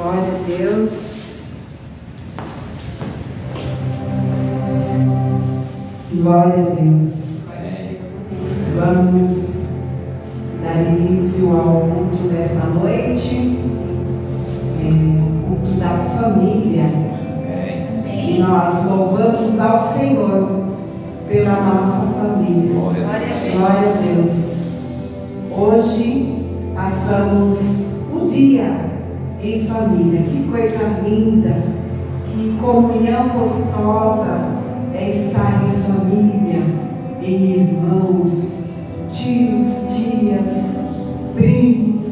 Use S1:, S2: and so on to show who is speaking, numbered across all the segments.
S1: Glória a Deus. Glória a Deus. Vamos dar início ao culto desta noite, o culto da família. E nós louvamos ao Senhor pela nossa família. Glória a Deus. Hoje passamos o dia em família. Que coisa linda, que comunhão gostosa é estar em família, em irmãos, tios, tias, primos.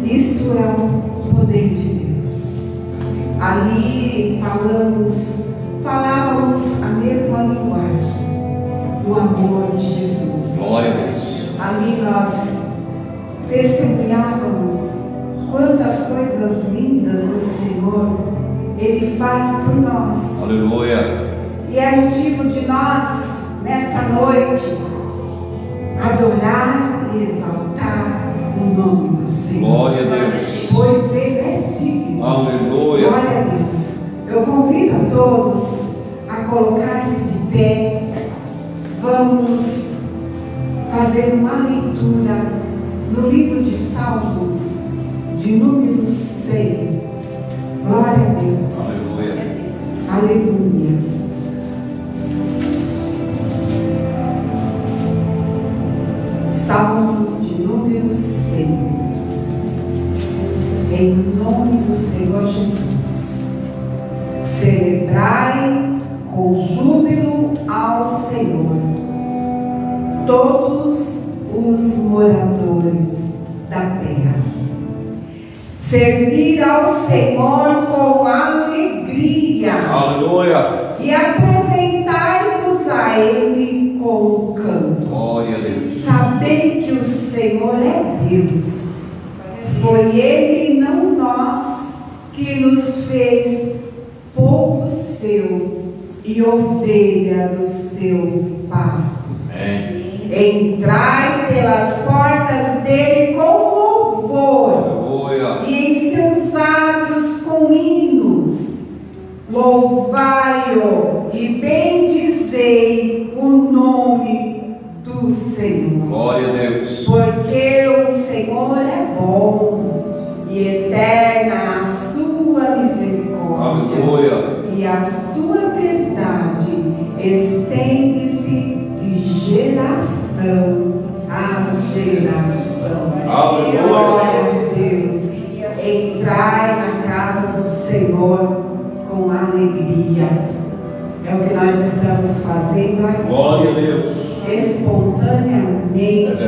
S1: Isto é o poder de Deus. Ali falávamos a mesma linguagem do amor de Jesus.
S2: Glória a Deus.
S1: Ali nós testemunhávamos quantas coisas lindas o Senhor Ele faz por nós.
S2: Aleluia.
S1: E é motivo de nós, nesta noite, adorar e exaltar o nome do Senhor.
S2: Glória a Deus.
S1: Pois Ele é digno.
S2: Aleluia.
S1: Glória a Deus. Eu convido a todos a colocar-se de pé. Vamos fazer uma leitura no livro de Salmos, de número 100. Glória a Deus.
S2: Aleluia.
S1: Aleluia. Salmos de número 100. Em nome do Senhor Jesus. Celebrai com júbilo ao Senhor todos os moradores da terra. Servir ao Senhor com alegria.
S2: Aleluia.
S1: E apresentai-vos a Ele com canto.
S2: Glória a Deus.
S1: Sabei que o Senhor é Deus. Foi Ele e não nós que nos fez povo seu e ovelha do seu pasto.
S2: Amém.
S1: Entrai pelas portas dele com louvor.
S2: Aleluia.
S1: E em seus átrios com hinos. Louvai-o e bendizei o nome do Senhor.
S2: Glória a Deus.
S1: Porque o Senhor é bom e eterna a sua misericórdia.
S2: Aleluia.
S1: E a sua verdade estende-se de geração a geração.
S2: Aleluia.
S1: Glória a Deus. Entrai na casa do Senhor com alegria. É o que nós estamos fazendo aqui.
S2: Glória a Deus.
S1: Espontaneamente,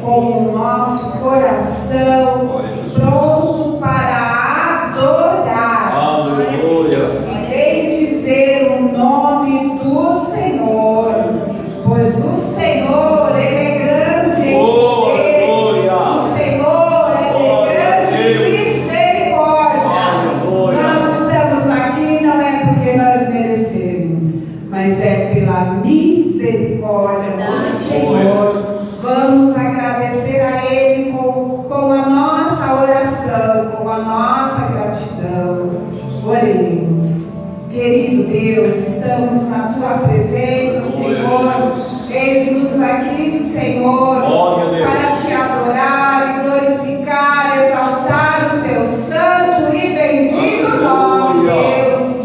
S1: com o nosso coração
S2: Glória a Jesus.
S1: pronto para adorar.
S2: Aleluia.
S1: E bendizer o nome do Senhor, pois o Senhor, Ele é grande.
S2: Aleluia.
S1: O Senhor, Ele é grande em misericórdia. Nós estamos aqui não é porque nós merecemos, mas é pela misericórdia do Senhor. Vamos agradecer a Ele com a nossa oração, com a nossa gratidão. Oremos. Querido Deus, estamos na Tua presença, Senhor. Eis-nos aqui, Senhor, para Te adorar e glorificar, exaltar o Teu santo e bendito nome, Deus.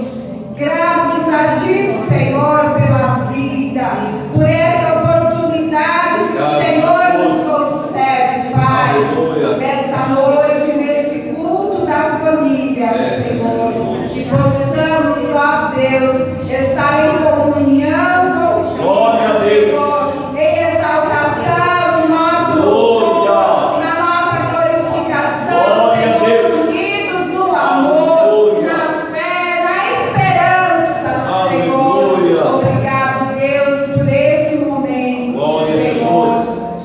S1: Gratos a Ti, Senhor, pela vida, por essa oportunidade que o Senhor nos concede, Pai. Nesta noite, neste culto da família, Senhor, que possamos, ó Deus, estar em comunhão com o
S2: Glória a Deus.
S1: Senhor, em exaltação, no nosso louvor, na nossa glorificação,
S2: Glória a
S1: Senhor,
S2: Deus.
S1: unidos no amor, na fé, na esperança, Senhor.
S2: Aleluia.
S1: Obrigado, Deus, por esse momento,
S2: Glória a
S1: Senhor.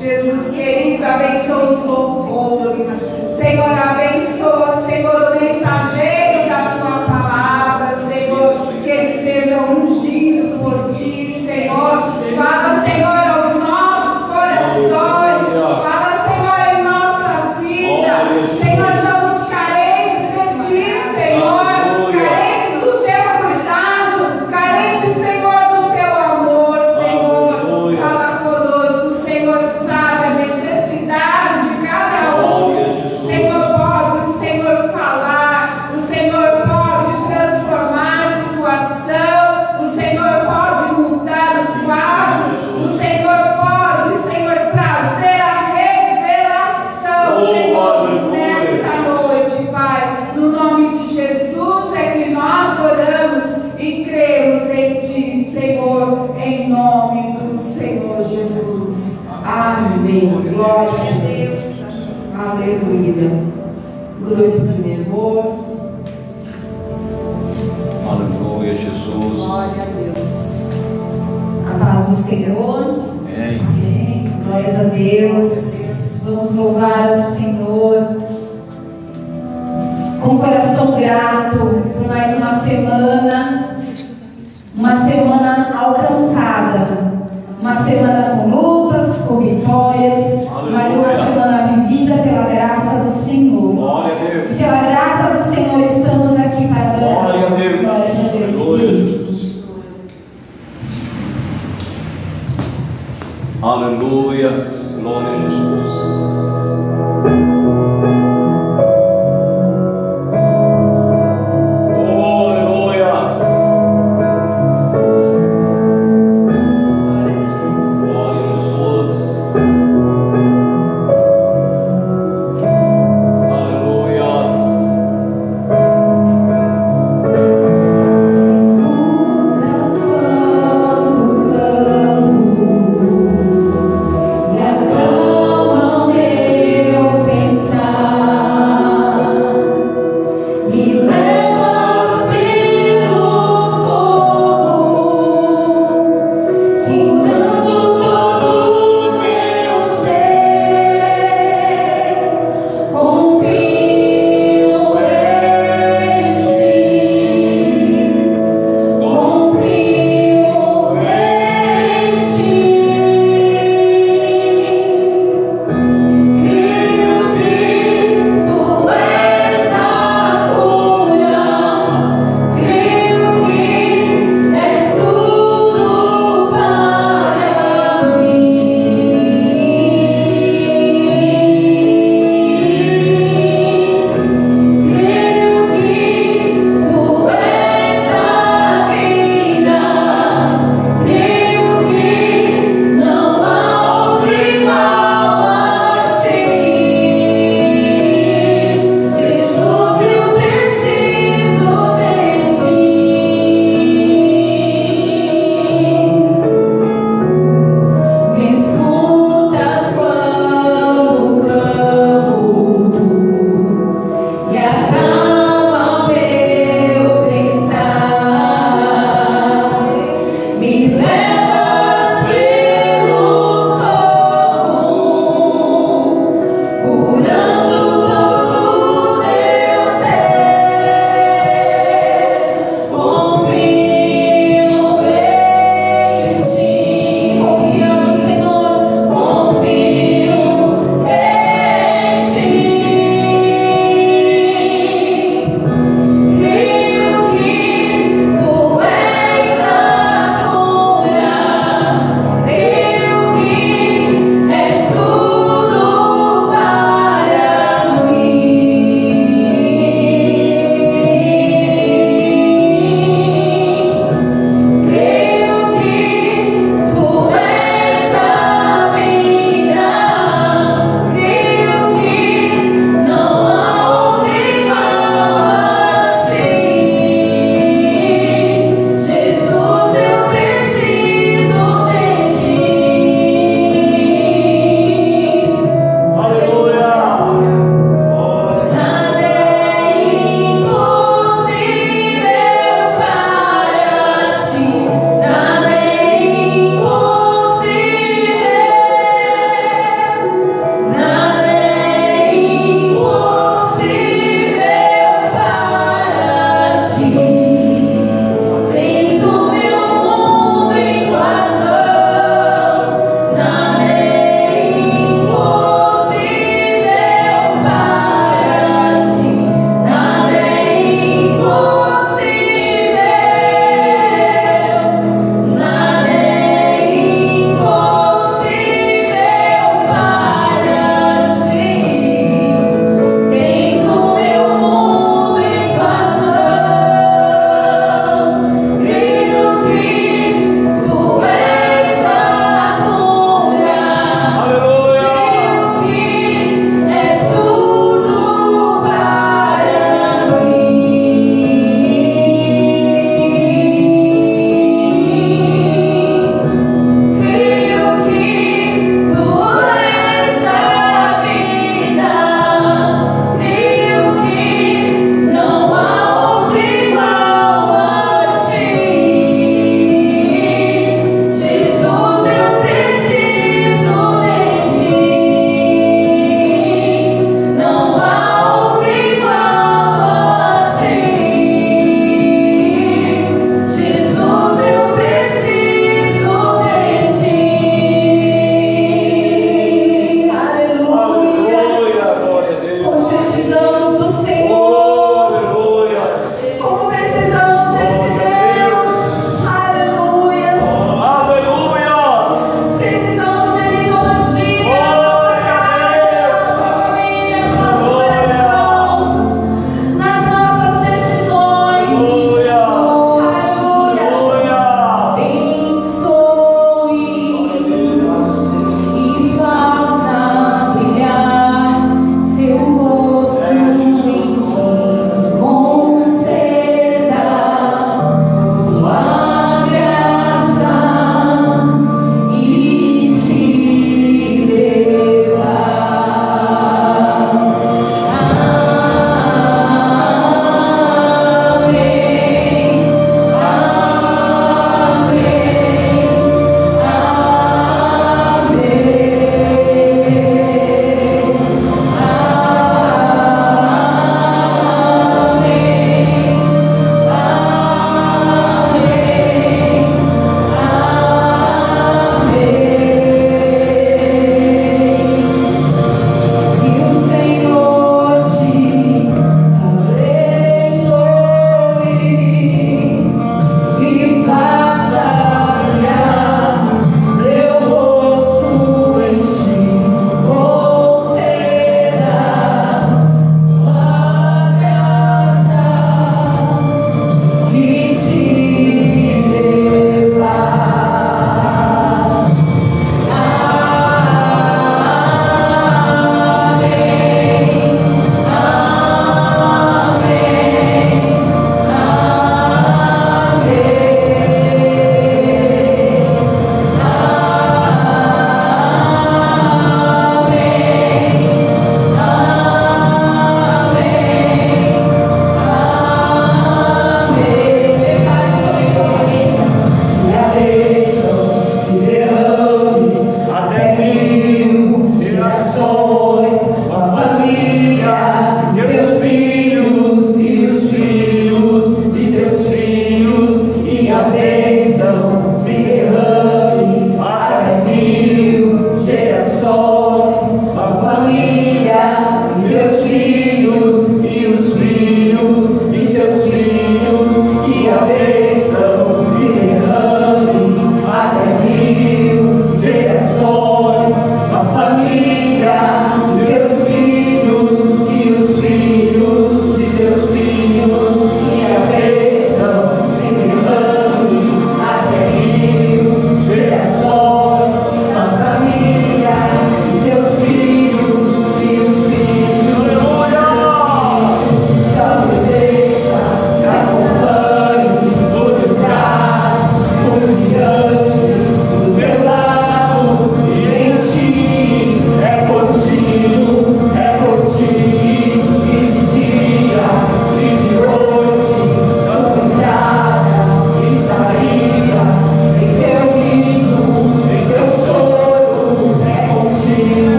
S1: Jesus querido, abençoa os louvores. Senhor, abençoa, Senhor, o mensageiro da Tua palavra, Senhor, que eles sejam
S3: Glória a Deus.
S2: Aleluia, Jesus.
S1: Glória a Deus.
S3: A paz do Senhor.
S2: Amém.
S1: Amém.
S3: Glórias a Deus. Vamos louvar o Senhor com coração grato por mais uma semana alcançada, uma semana com lutas, com vitórias, mais uma semana vivida pela graça do Senhor.
S2: Glória a Deus.
S3: E pela graça do Senhor estamos aqui para adorar.
S2: Glória a Deus.
S3: Glória a Deus.
S2: Glória a
S3: Isso.
S2: Jesus. Aleluia. Glória a Jesus.
S3: Glórias a Jesus.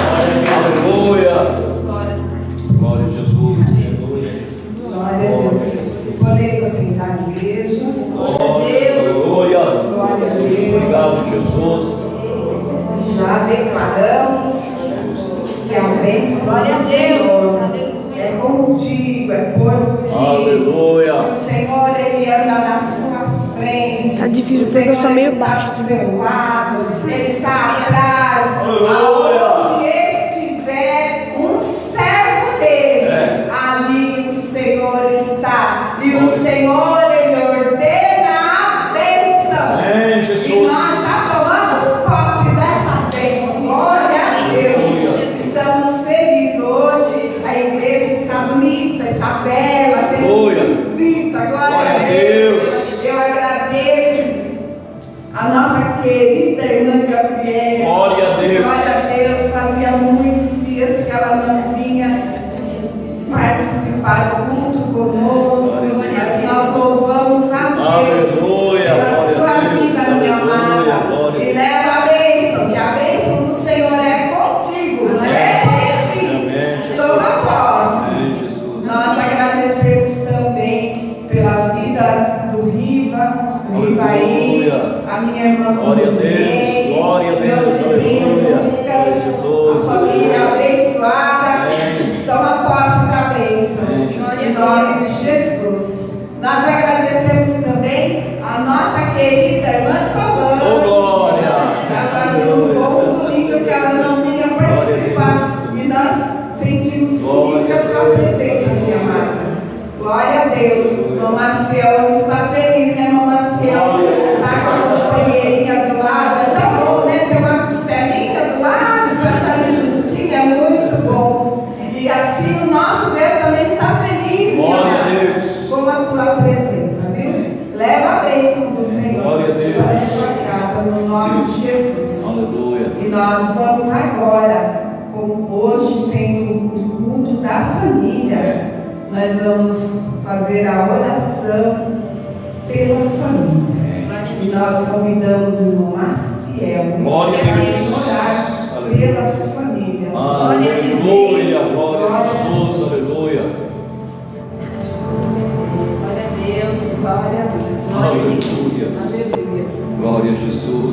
S2: Aleluia. Glória a Jesus.
S1: Glória a Deus. Podeis assentar na igreja.
S2: Aleluia.
S1: Glória a Deus.
S2: Obrigado, Jesus.
S1: Já declaramos que a bênção
S3: Glória a
S1: do
S3: Deus.
S1: Senhor é contigo, é por ti.
S2: Aleluia.
S1: O Senhor, Ele anda na sua frente.
S4: Tá difícil,
S1: O Senhor,
S4: porque eu sou meio
S1: Ele está
S4: baixo.
S1: do seu lado. Ele está atrás.
S2: Aleluia.
S1: Aonde estiver um servo dele, ali o Senhor está. E o Senhor, Ele ordena a bênção.
S2: Amém,
S1: E
S2: Jesus.
S1: nós já tomamos posse dessa bênção. Glória a Deus. Estamos felizes hoje. A igreja está bonita, está bela. Tem
S2: Aleluia.
S1: visita. Glória
S2: Glória
S1: a
S2: a
S1: Deus.
S2: Deus.
S1: Eu agradeço a nossa querida irmã Gabriela.
S2: Glória a Deus.
S1: Glória a Deus. Fazia muitos dias que ela não vinha participar do culto conosco. Mas nós louvamos a Deus
S2: Aleluia.
S1: pela
S2: Glória
S1: sua
S2: a Deus.
S1: vida, minha
S2: Aleluia.
S1: amada.
S2: Glória a
S1: E
S2: Deus.
S1: leva a bênção, que a bênção do Senhor é contigo, não é contigo.
S2: Amém, Jesus.
S1: Toma posse.
S2: Amém, Jesus.
S1: Nós agradecemos também pela vida do Riva aí,
S2: Aleluia.
S1: a minha irmã
S2: Glória a Deus,
S1: Rosinei,
S2: glória a Deus,
S1: meu sobrinho
S2: aleluia.
S1: Lucas,
S2: Jesus,
S1: a família abençoada.
S2: Amém.
S1: Toma posse da bênção,
S2: Amém, Jesus.
S1: em nome de Jesus. Nós agradecemos também a nossa querida irmã Solange.
S2: Oh, glória.
S1: Já fazia uns bons domingos que ela não vinha participar. E nós sentimos feliz com a sua presença, minha amada. Glória a Deus. Irmã Maciel hoje está feliz, né, irmã Maciel? Está com a companheirinha do lado. É tão bom, né? Ter uma costelinha do lado para estar ali juntinho. É muito bom. E assim o nosso Deus também está feliz, minha
S2: Glória a
S1: amada,
S2: Deus.
S1: com a tua presença, viu? Leva a bênção do Senhor
S2: Glória a Deus.
S1: para a sua casa, no nome de Jesus.
S2: Aleluia.
S1: E nós vamos agora, como hoje sendo o culto da família, nós vamos fazer a oração pela família. E nós convidamos o irmão Maciel
S2: Glória a Deus.
S1: para orar pelas famílias.
S2: Aleluia. Glória a Jesus. Aleluia.
S3: Glória a Deus.
S1: Glória a Deus.
S2: Aleluia.
S1: Aleluia.
S2: Glória a Jesus.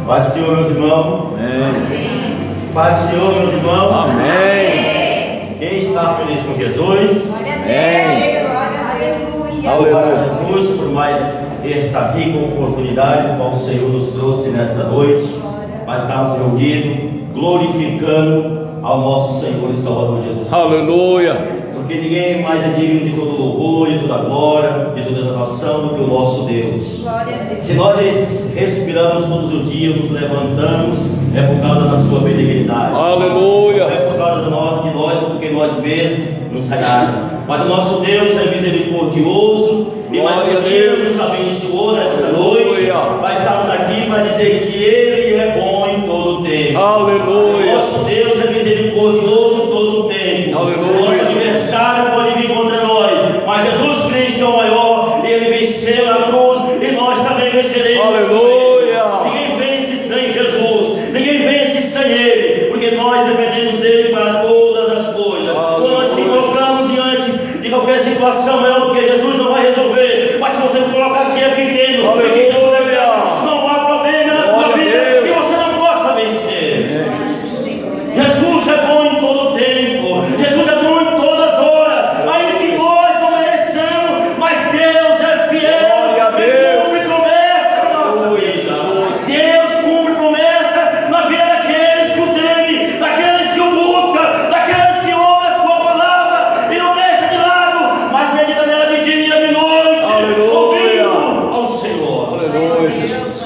S5: Paz do Senhor, meus irmãos.
S2: Amém.
S5: Paz do Senhor, meus irmãos.
S2: Amém.
S5: Quem está feliz com Jesus?
S3: Glória a
S2: Amém.
S3: Deus. Aleluia.
S5: Louvar a Jesus por mais esta rica oportunidade que o Senhor nos trouxe nesta noite. Para estarmos reunidos, glorificando ao nosso Senhor e Salvador Jesus Cristo.
S2: Aleluia.
S5: Porque ninguém mais é digno de todo louvor, de toda glória, de toda exaltação do que o nosso Deus.
S3: Glória a Deus.
S5: Se nós respiramos todos os dias, nos levantamos, é por causa da sua benignidade.
S2: Aleluia.
S5: Não é por causa de nós, porque nós mesmos não sai nada. Mas o nosso Deus é misericordioso e mais
S2: Glória a
S5: um dia
S2: Deus.
S5: nos abençoou nesta
S2: Aleluia.
S5: noite para estarmos aqui para dizer que Ele é bom em todo o tempo.
S2: Aleluia.
S5: Nosso Deus é misericordioso em todo o tempo.
S2: Aleluia.
S5: Nosso adversário pode vir contra nós, mas Jesus Cristo é o maior e Ele venceu na cruz e nós também venceremos.
S2: Aleluia.
S5: Ninguém vence sem Jesus, ninguém vence sem Ele, porque nós dependemos dele para todas as coisas. Quando nós se colocamos diante de qualquer situação maior do que Jesus não vai resolver, mas se você colocar que é pequeno,
S2: Aleluia.
S5: não há problema na tua
S2: Glória a
S5: vida
S2: Deus.
S5: que você não possa vencer. Jesus é bom em todo o tempo, Jesus é bom em todas as horas, ainda que nós não merecemos, mas Deus é fiel.
S2: Glória a
S5: e
S2: Deus.
S5: cumpre promessa na nossa
S2: Aleluia,
S5: vida.
S2: Jesus.
S5: Deus cumpre promessa na vida daqueles que o temem, daqueles que o buscam, daqueles que ouvem a sua palavra e não deixa de lado, mas medita nela de dia e de noite,
S2: Aleluia.
S5: ouvindo ao Senhor.
S2: Aleluia, Jesus.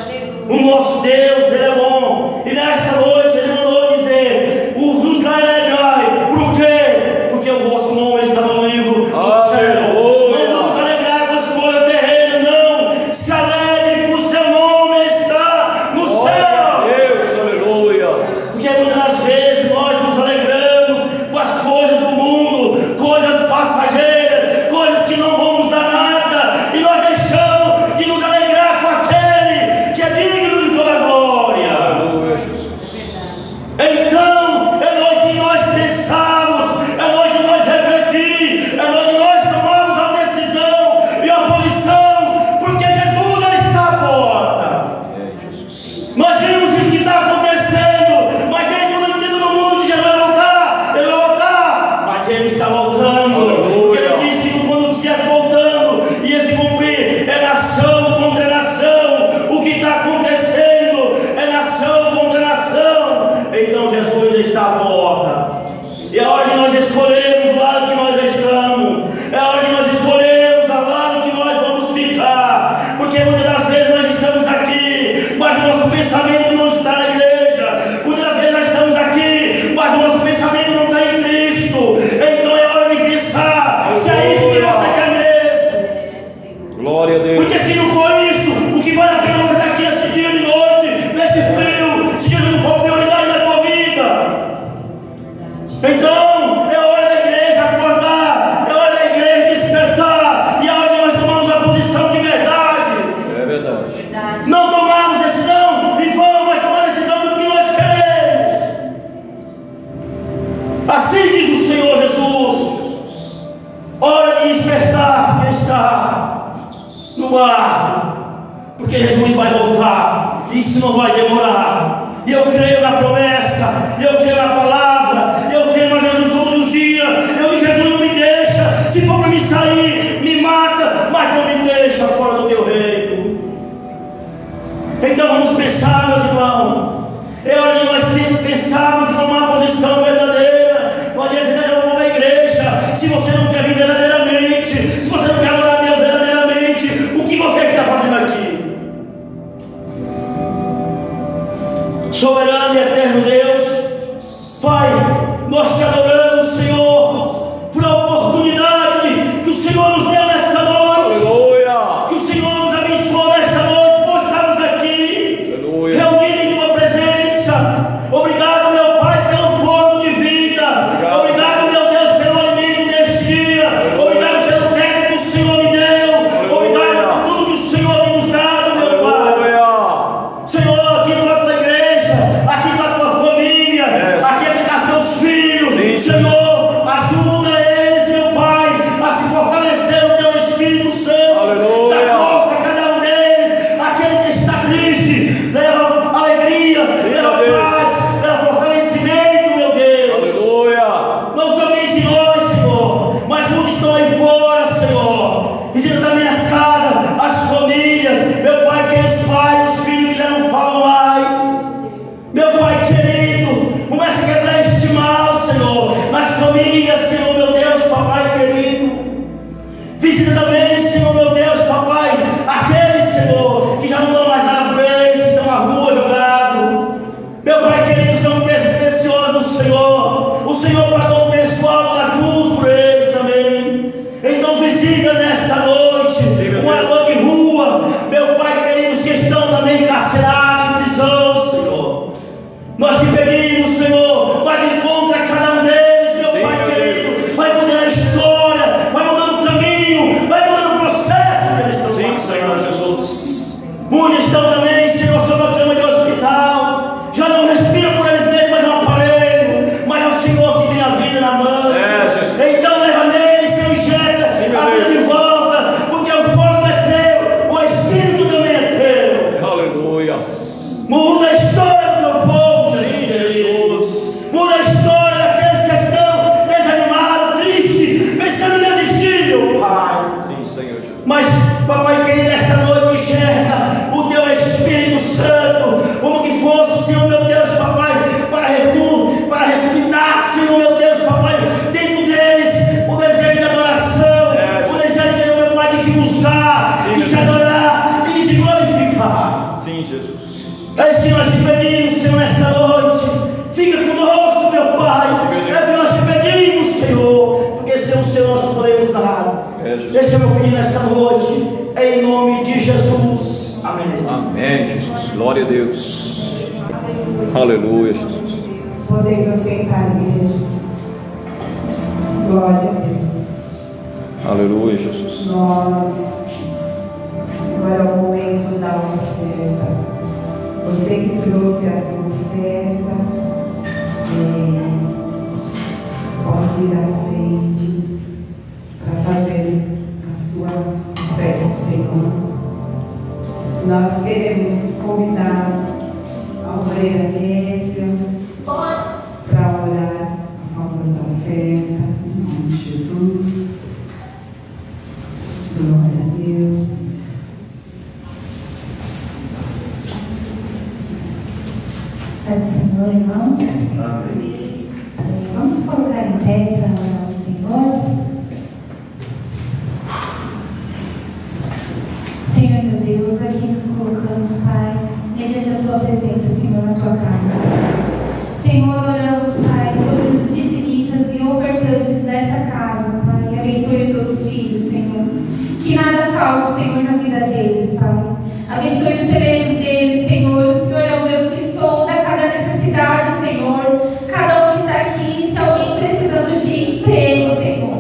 S5: O nosso Deus, Ele é bom. E nesta noite Ele mandou dizer: nos alegrai. Por quê? Porque o vosso nome está no livro do céu.
S2: Aleluia.
S5: Não vamos alegrar com as coisas terrenas, não. Se alegre que o seu nome está no
S2: Glória
S5: céu.
S2: a Deus. Aleluia.
S5: Porque muitas das vezes nós nos alegramos com as coisas do mundo, coisas passageiras, coisas que não vão nos dar nada, e nós deixamos de nos alegrar com aquele que é digno de vai voltar. Isso não vai demorar. E eu creio na promessa, eu creio na palavra, eu temo a Jesus todos os dias. Eu digo: Jesus, não me deixa. Se for para me sair, me mata, mas não me deixa fora do teu reino. Então vamos pensar, meus irmãos. É hora de nós pensarmos em tomar uma posição verdadeira. Não adianta você não vou para a igreja se você não quer vir verdadeiramente, se você não quer adorar a Deus verdadeiramente. O que você está fazendo aqui? Soberano e eterno Deus, Pai, nós te adoramos, Senhor, por a oportunidade que o Senhor nos deu nesta noite.
S2: Aleluia.
S5: Que o Senhor nos abençoou nesta noite por estarmos aqui,
S2: Aleluia.
S5: reunidos em tua presença. Obrigado, meu Pai, pelo fogo de vida. Obrigado, meu Deus, pelo alimento deste dia. Obrigado pelo tempo que o Senhor me deu. Obrigado por tudo que o Senhor tem nos dado, meu Pai.
S2: Aleluia.
S5: Senhor, aqui para a tua igreja, aqui para a tua família, aqui para teus filhos. Senhor, ajuda eles, meu Pai, a se fortalecer no teu Espírito Santo.
S2: Aleluia.
S5: Dá força a cada um deles. Aquele que está triste, leva alegria, leva paz, leva fortalecimento, meu Deus.
S2: Aleluia.
S5: Não somente nós, Senhor, mas muitos estão aí fora, Senhor. Visita também as casas, as famílias, meu Pai, aqueles pais, os filhos que já não falam mais. Meu Pai querido, começa a quebrar este mal, Senhor, nas famílias, Senhor, meu Deus, Papai querido. Visita também, Senhor, meu Deus, Papai, aqueles, Senhor, que já não dão mais nada por eles, que estão na rua jogados. Meu Pai querido, são preços preciosos do Senhor. O Senhor pagou o preço alto da cruz por eles também. Então visita nesta noite um morador de rua, meu Pai querido, que estão também encarcerados em prisão, Senhor. Nós te pedimos, Senhor, vai de encontro a cada um deles, meu Pai querido. Vai mudando a história, vai mudando o caminho, vai mudando o processo que eles estão
S2: Sim, Senhor
S5: passando.
S2: Jesus.
S5: Muitos estão também, Senhor, sobre a cama de hospital. Já não respira por eles mesmos, mas no aparelho. Mas é o Senhor que tem a vida na mão.
S2: Jesus.
S5: Então leva neles, Senhor, injeta a vida de volta, porque o fogo é teu, o Espírito também é teu.
S2: Aleluia.
S5: Muda a história do teu povo,
S2: Sim, Jesus.
S5: Muda a história daqueles que estão desanimados, tristes, pensando em desistir, meu Pai.
S2: Sim, Senhor Jesus.
S5: Mas, Papai querido, esta noite enxerga o teu Espírito Santo, como que fosse, Senhor, meu Deus, Papai, para respirar, Senhor, meu Deus, Papai, dentro deles, o desejo de adoração, o desejo, Senhor, meu Pai, de te buscar, de te adorar e de te glorificar.
S2: Sim, Jesus.
S5: É isso que nós te pedimos, Senhor, nesta noite. Fica conosco, meu Pai. É o que nós te pedimos, Senhor, porque sem o Senhor nós não podemos nada. Esse é o meu pedido nesta noite, em nome de Jesus. Amém.
S2: Amém, Jesus. Glória a Deus. Aleluia, Jesus.
S1: Podeis assentar, igreja. Glória a Deus.
S2: Aleluia, Jesus.
S1: Agora é o momento da oferta. Você que trouxe a sua oferta, pode ir à frente para fazer a sua oferta ao Senhor. Nós queremos convidar a obreira Késia para orar a favor da oferta, em nome de Jesus. Glória a Deus.
S3: Pai do Senhor, irmãos.
S5: Amém.
S3: Vamos colocar em pé para orar ao Senhor. Senhor, meu Deus, aqui nos colocamos, Pai, mediante a Tua presença, Senhor, na Tua casa. Senhor, oramos, Pai, sobre os dizimistas e ofertantes dessa casa, Pai. Abençoe os Teus filhos, Senhor. Que nada falte, Senhor, na vida deles, Pai. Abençoe os serenos deles, Senhor. O Senhor é um Deus que sonda cada necessidade, Senhor. Cada um que está aqui, se alguém precisando de emprego, Senhor.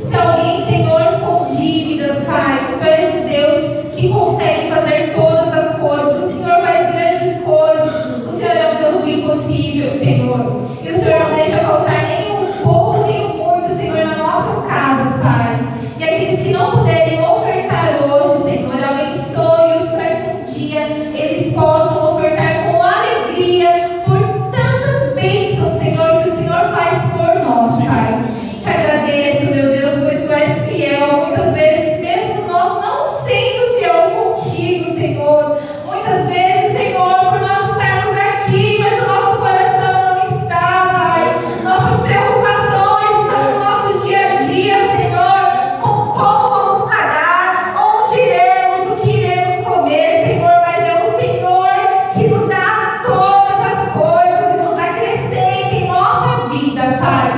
S3: Se alguém, Senhor, com dívidas, Pai. Tu és um Deus que consegue fazer todas as coisas. O Senhor faz grandes coisas. O Senhor é um Deus do impossível, Senhor. E o Senhor não deixa faltar nem um pouco, nem um muito, Senhor, nas nossas casas, Pai. E aqueles que não puderem ofertar hoje, Senhor, eles possam ofertar com alegria por tantas bênçãos, Senhor, que o Senhor faz por nós, Pai. Te agradeço, meu Deus, pois Tu és fiel. Muitas vezes, mesmo nós não sendo fiel contigo, Senhor, muitas vezes, Senhor, por nós estarmos aqui, mas o nosso coração não está, Pai. Nossas preocupações estão no nosso dia a dia, Senhor, com como vamos pagar, onde iremos, o que iremos comer, Senhor, mas é o Senhor que nos dá todas as coisas e nos acrescenta em nossa vida, Pai.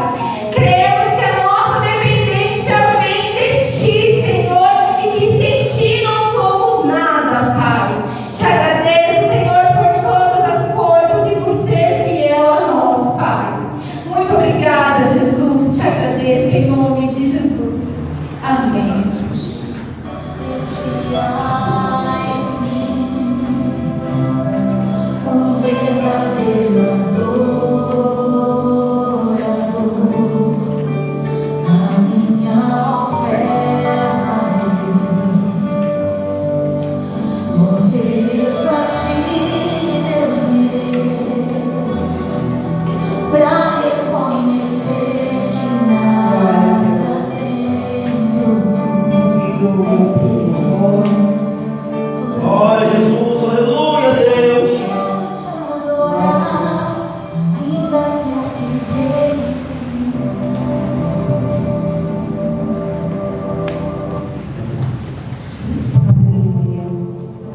S3: Cremos que a nossa dependência vem de Ti, Senhor, e que sem Ti não somos nada, Pai. Te agradeço, Senhor, por todas as coisas e por ser fiel a nós, Pai. Muito obrigada, Jesus. Te agradeço em nome de Jesus. Amém.
S4: Um verdadeiro adorador, a minha oferta, ofereço a Ti, Deus meu, pra reconhecer que nada tenho.
S5: Glória a Jesus, aleluia, Deus.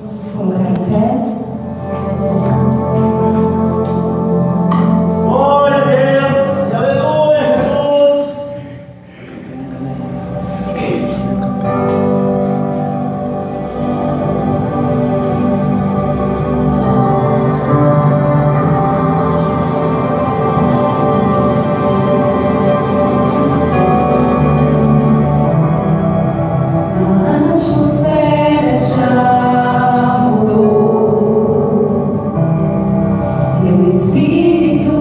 S3: Vamos colocar em pé.
S5: Glória a Deus, aleluia, Jesus.
S3: A atmosfera já mudou. Teu Espírito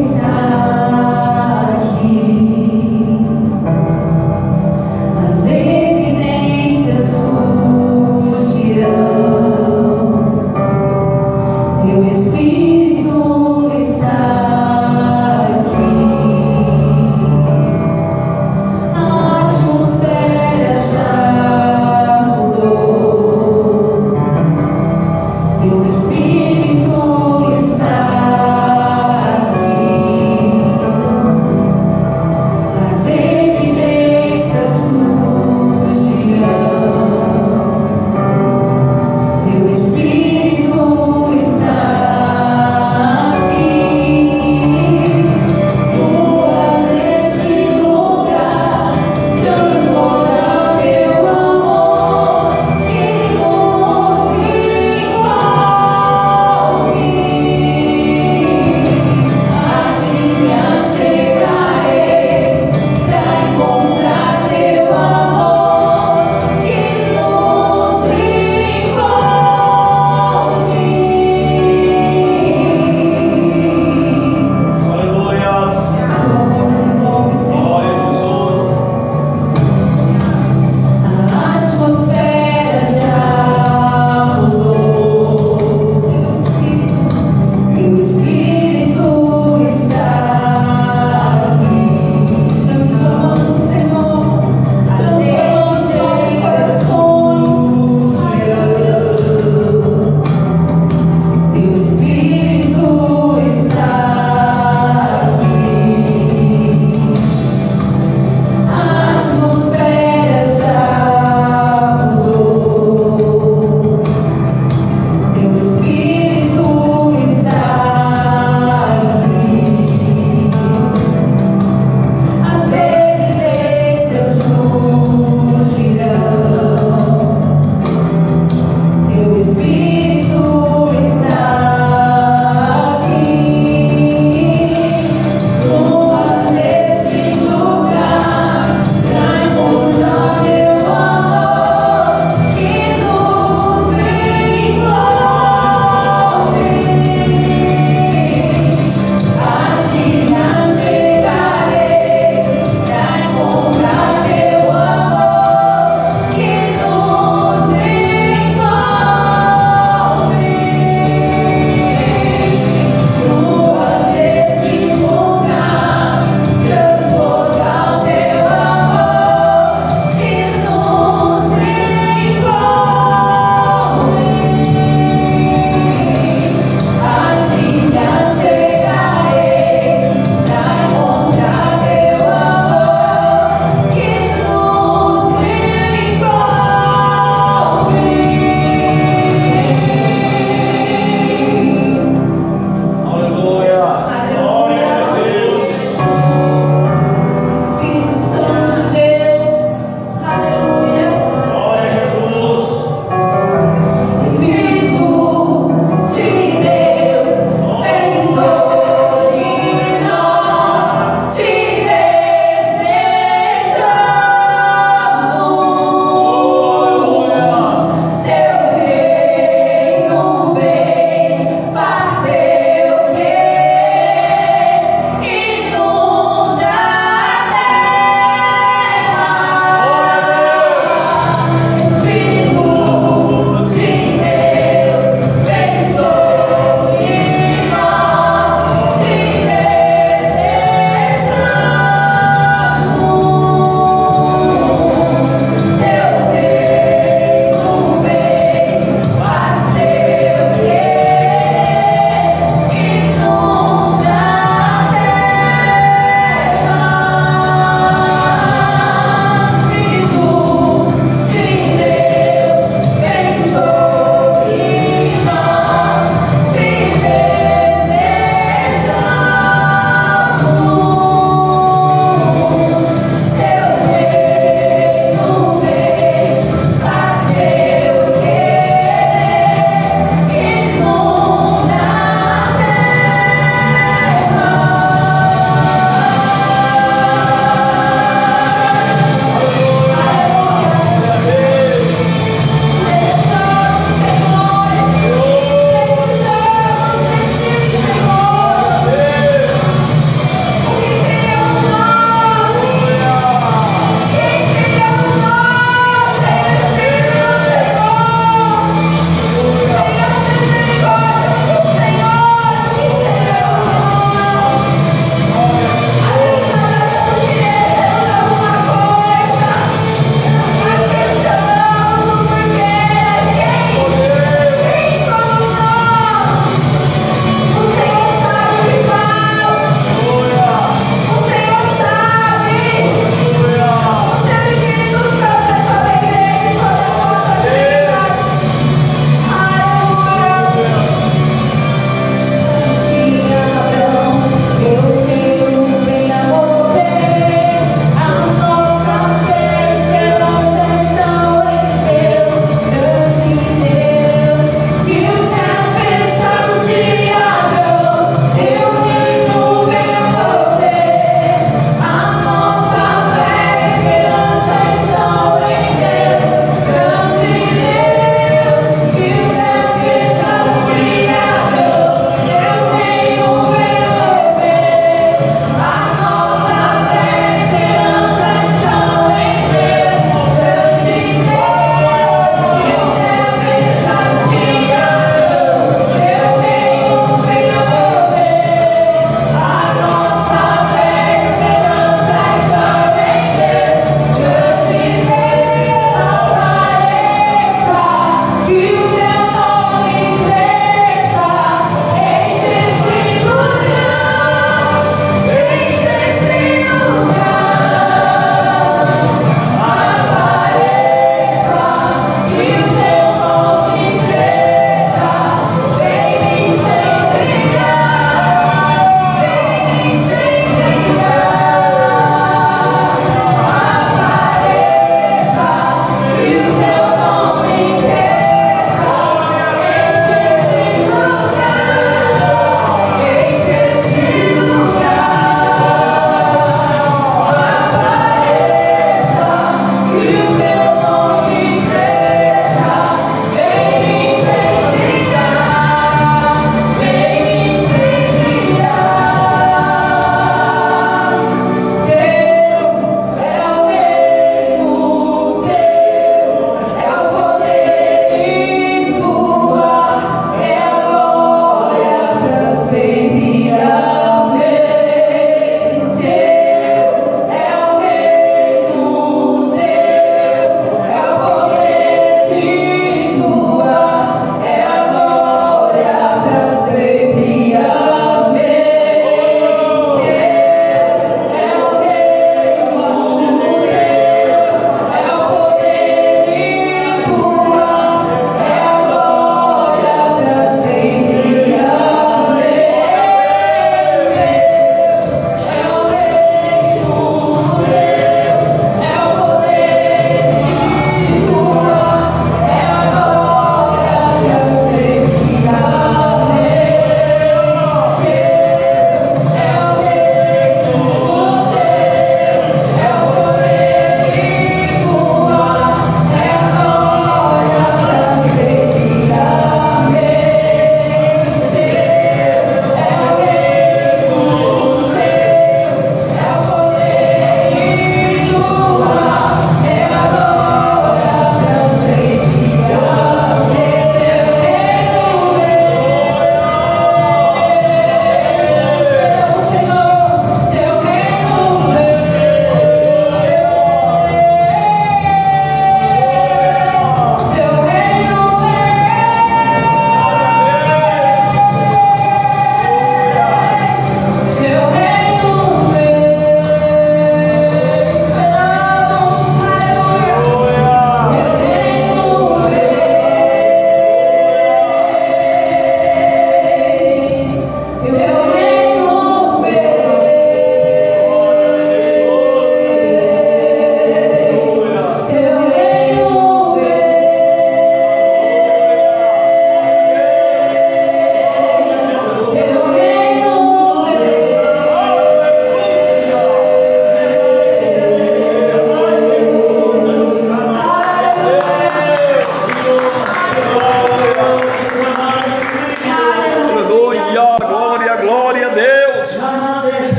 S3: está aqui. As evidências surgirão. Teu Espírito está aqui. A atmosfera já mudou. Teu Espírito está aqui. As evidências surgirão. Teu Espírito está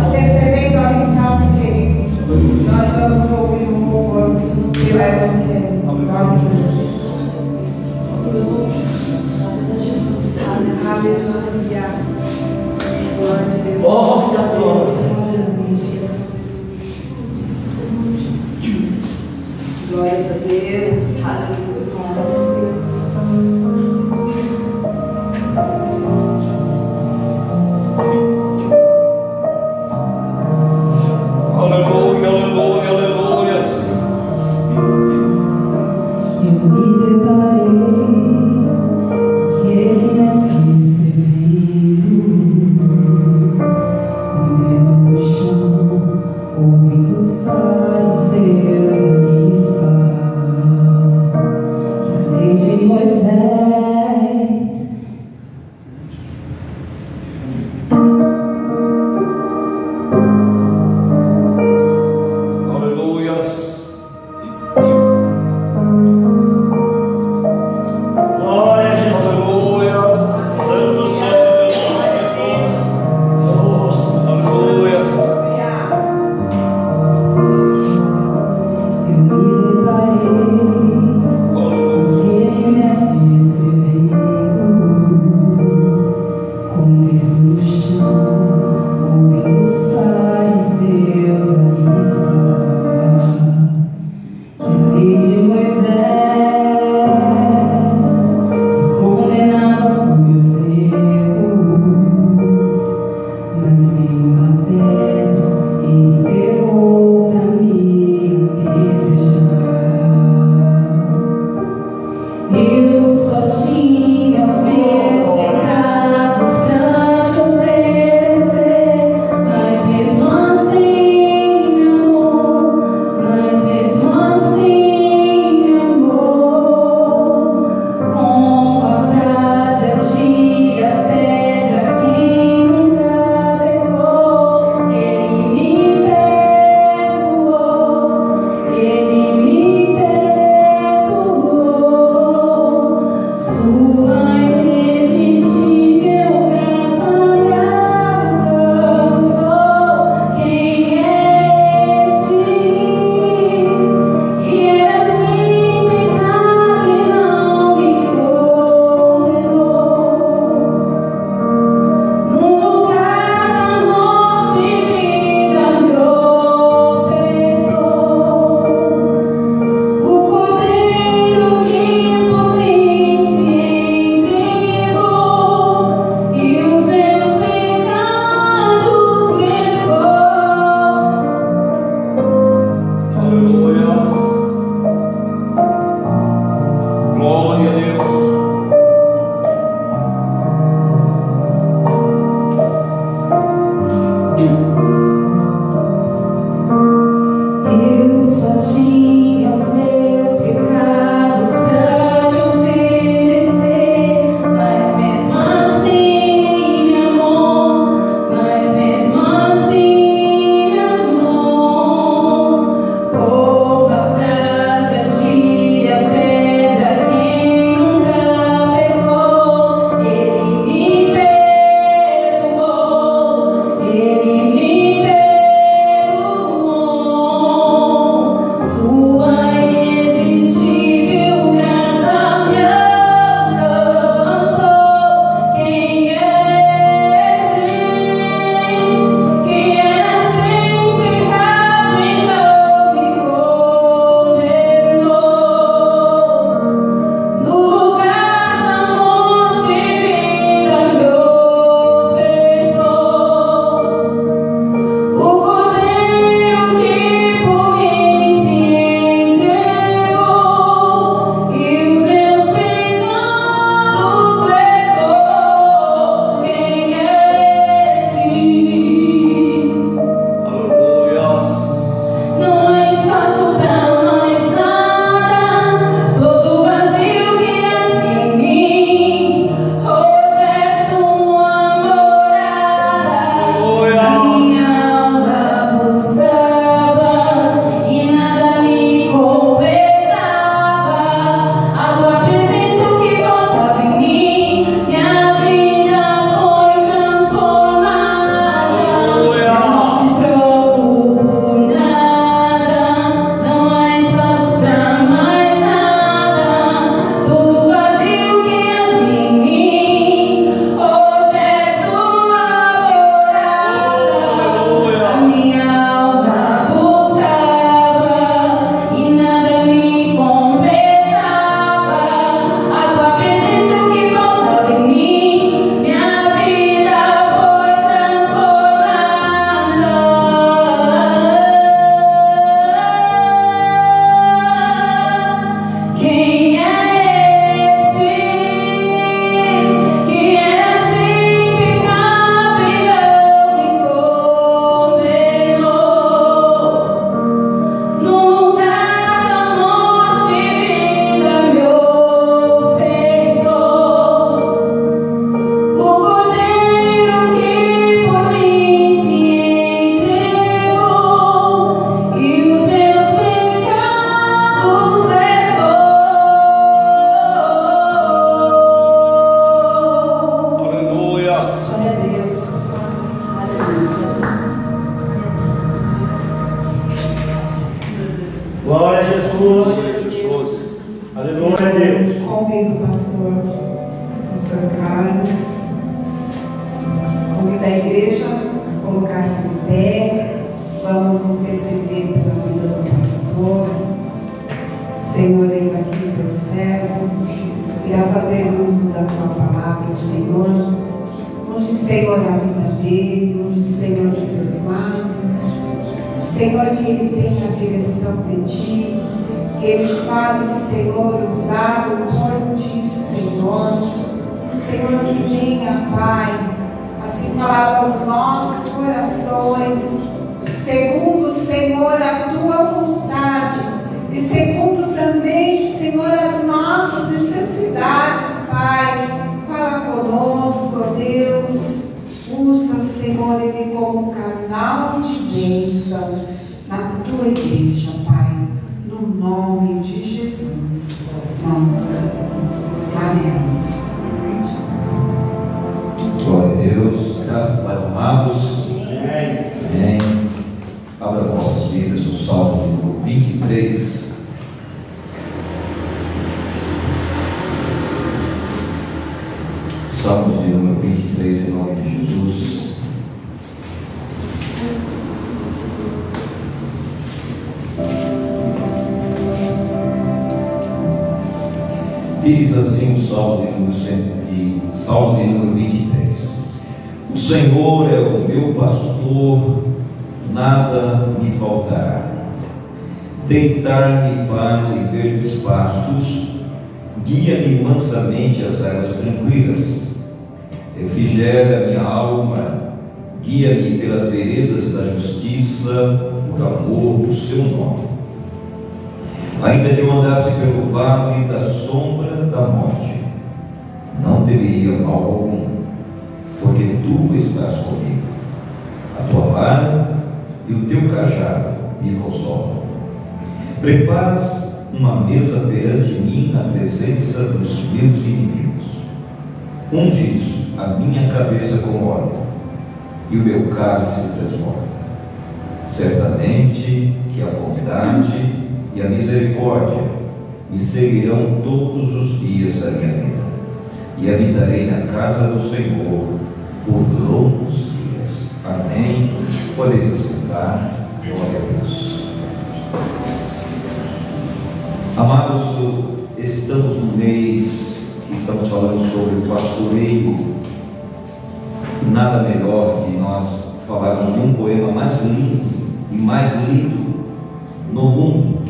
S1: Antecedendo a mensagem, queridos, nós vamos ouvir um louvor pelo Evangelho. Glória a Deus. Aleluia. Glória a Deus.
S5: Glória a Deus.
S4: Glórias a Deus, aleluia.
S2: Aleluia, aleluia, aleluia.
S3: Eu me deparei, ele me escrevendo, com o dedo no chão, ouvindo os fariseus aniscar, que a lei de Moisés
S5: Glória a Jesus. Santo Senhor, Jesus.
S2: Aleluia.
S3: eu me deparei. Ele me escrevendo, com o dedo no chão, ouvindo os fariseus aniscar, que a lei de Moisés me condenava por meus erros, mas nenhuma pedra ele pegou pra me apedrejar. Eu só tinha os meus pecados pra te oferecer, mas
S4: Deus.
S5: Glória a Jesus.
S2: Jesus.
S5: Aleluia, Deus.
S1: Convido o pastor Carlos, convido a igreja a colocar-se em pé. Vamos interceder pela vida do pastor. Senhor, eis aqui teus servos, irá fazer uso da tua palavra, Senhor. Unge, Senhor, a vida dele, unge, Senhor, os seus lábios. Senhor, que ele tenha a direção de ti, que ele fale, Senhor, usado por ti, Senhor. Senhor, que venha, Pai, assim falar aos nossos corações, segundo, Senhor, a tua vontade, e segundo também, Senhor, as nossas necessidades, Pai. Fala conosco, ó Deus. Usa, Senhor, ele como canal de bênção na tua igreja, Pai. No nome de Jesus. Nós oramos. Amém.
S6: Glória a Deus. Graças a Deus, amados. Amém. Abra vossas Bíblias no Salmo de número 23. Salmos de número 23, em nome de Jesus. Diz assim o Salmo de número 23. O Senhor é o meu pastor, nada me faltará. Deitar-me faz em verdes pastos, guia-me mansamente às águas tranquilas. Refrigera minha alma, guia-me pelas veredas da justiça, por amor do seu nome. Ainda que eu andasse pelo vale da sombra da morte, não temeria mal algum, porque tu estás comigo. A tua vara e o teu cajado me consolam. Preparas uma mesa perante mim na presença dos meus inimigos. Unges a minha cabeça com óleo, e o meu cálice se transborda. Certamente que a bondade e a misericórdia me seguirão todos os dias da minha vida, e habitarei na casa do Senhor por longos dias. Amém. Podeis assentar. Glória a Deus. Amados, estamos no mês que estamos falando sobre o pastoreio. Nada melhor que nós falarmos de um poema mais lindo e mais lido no mundo,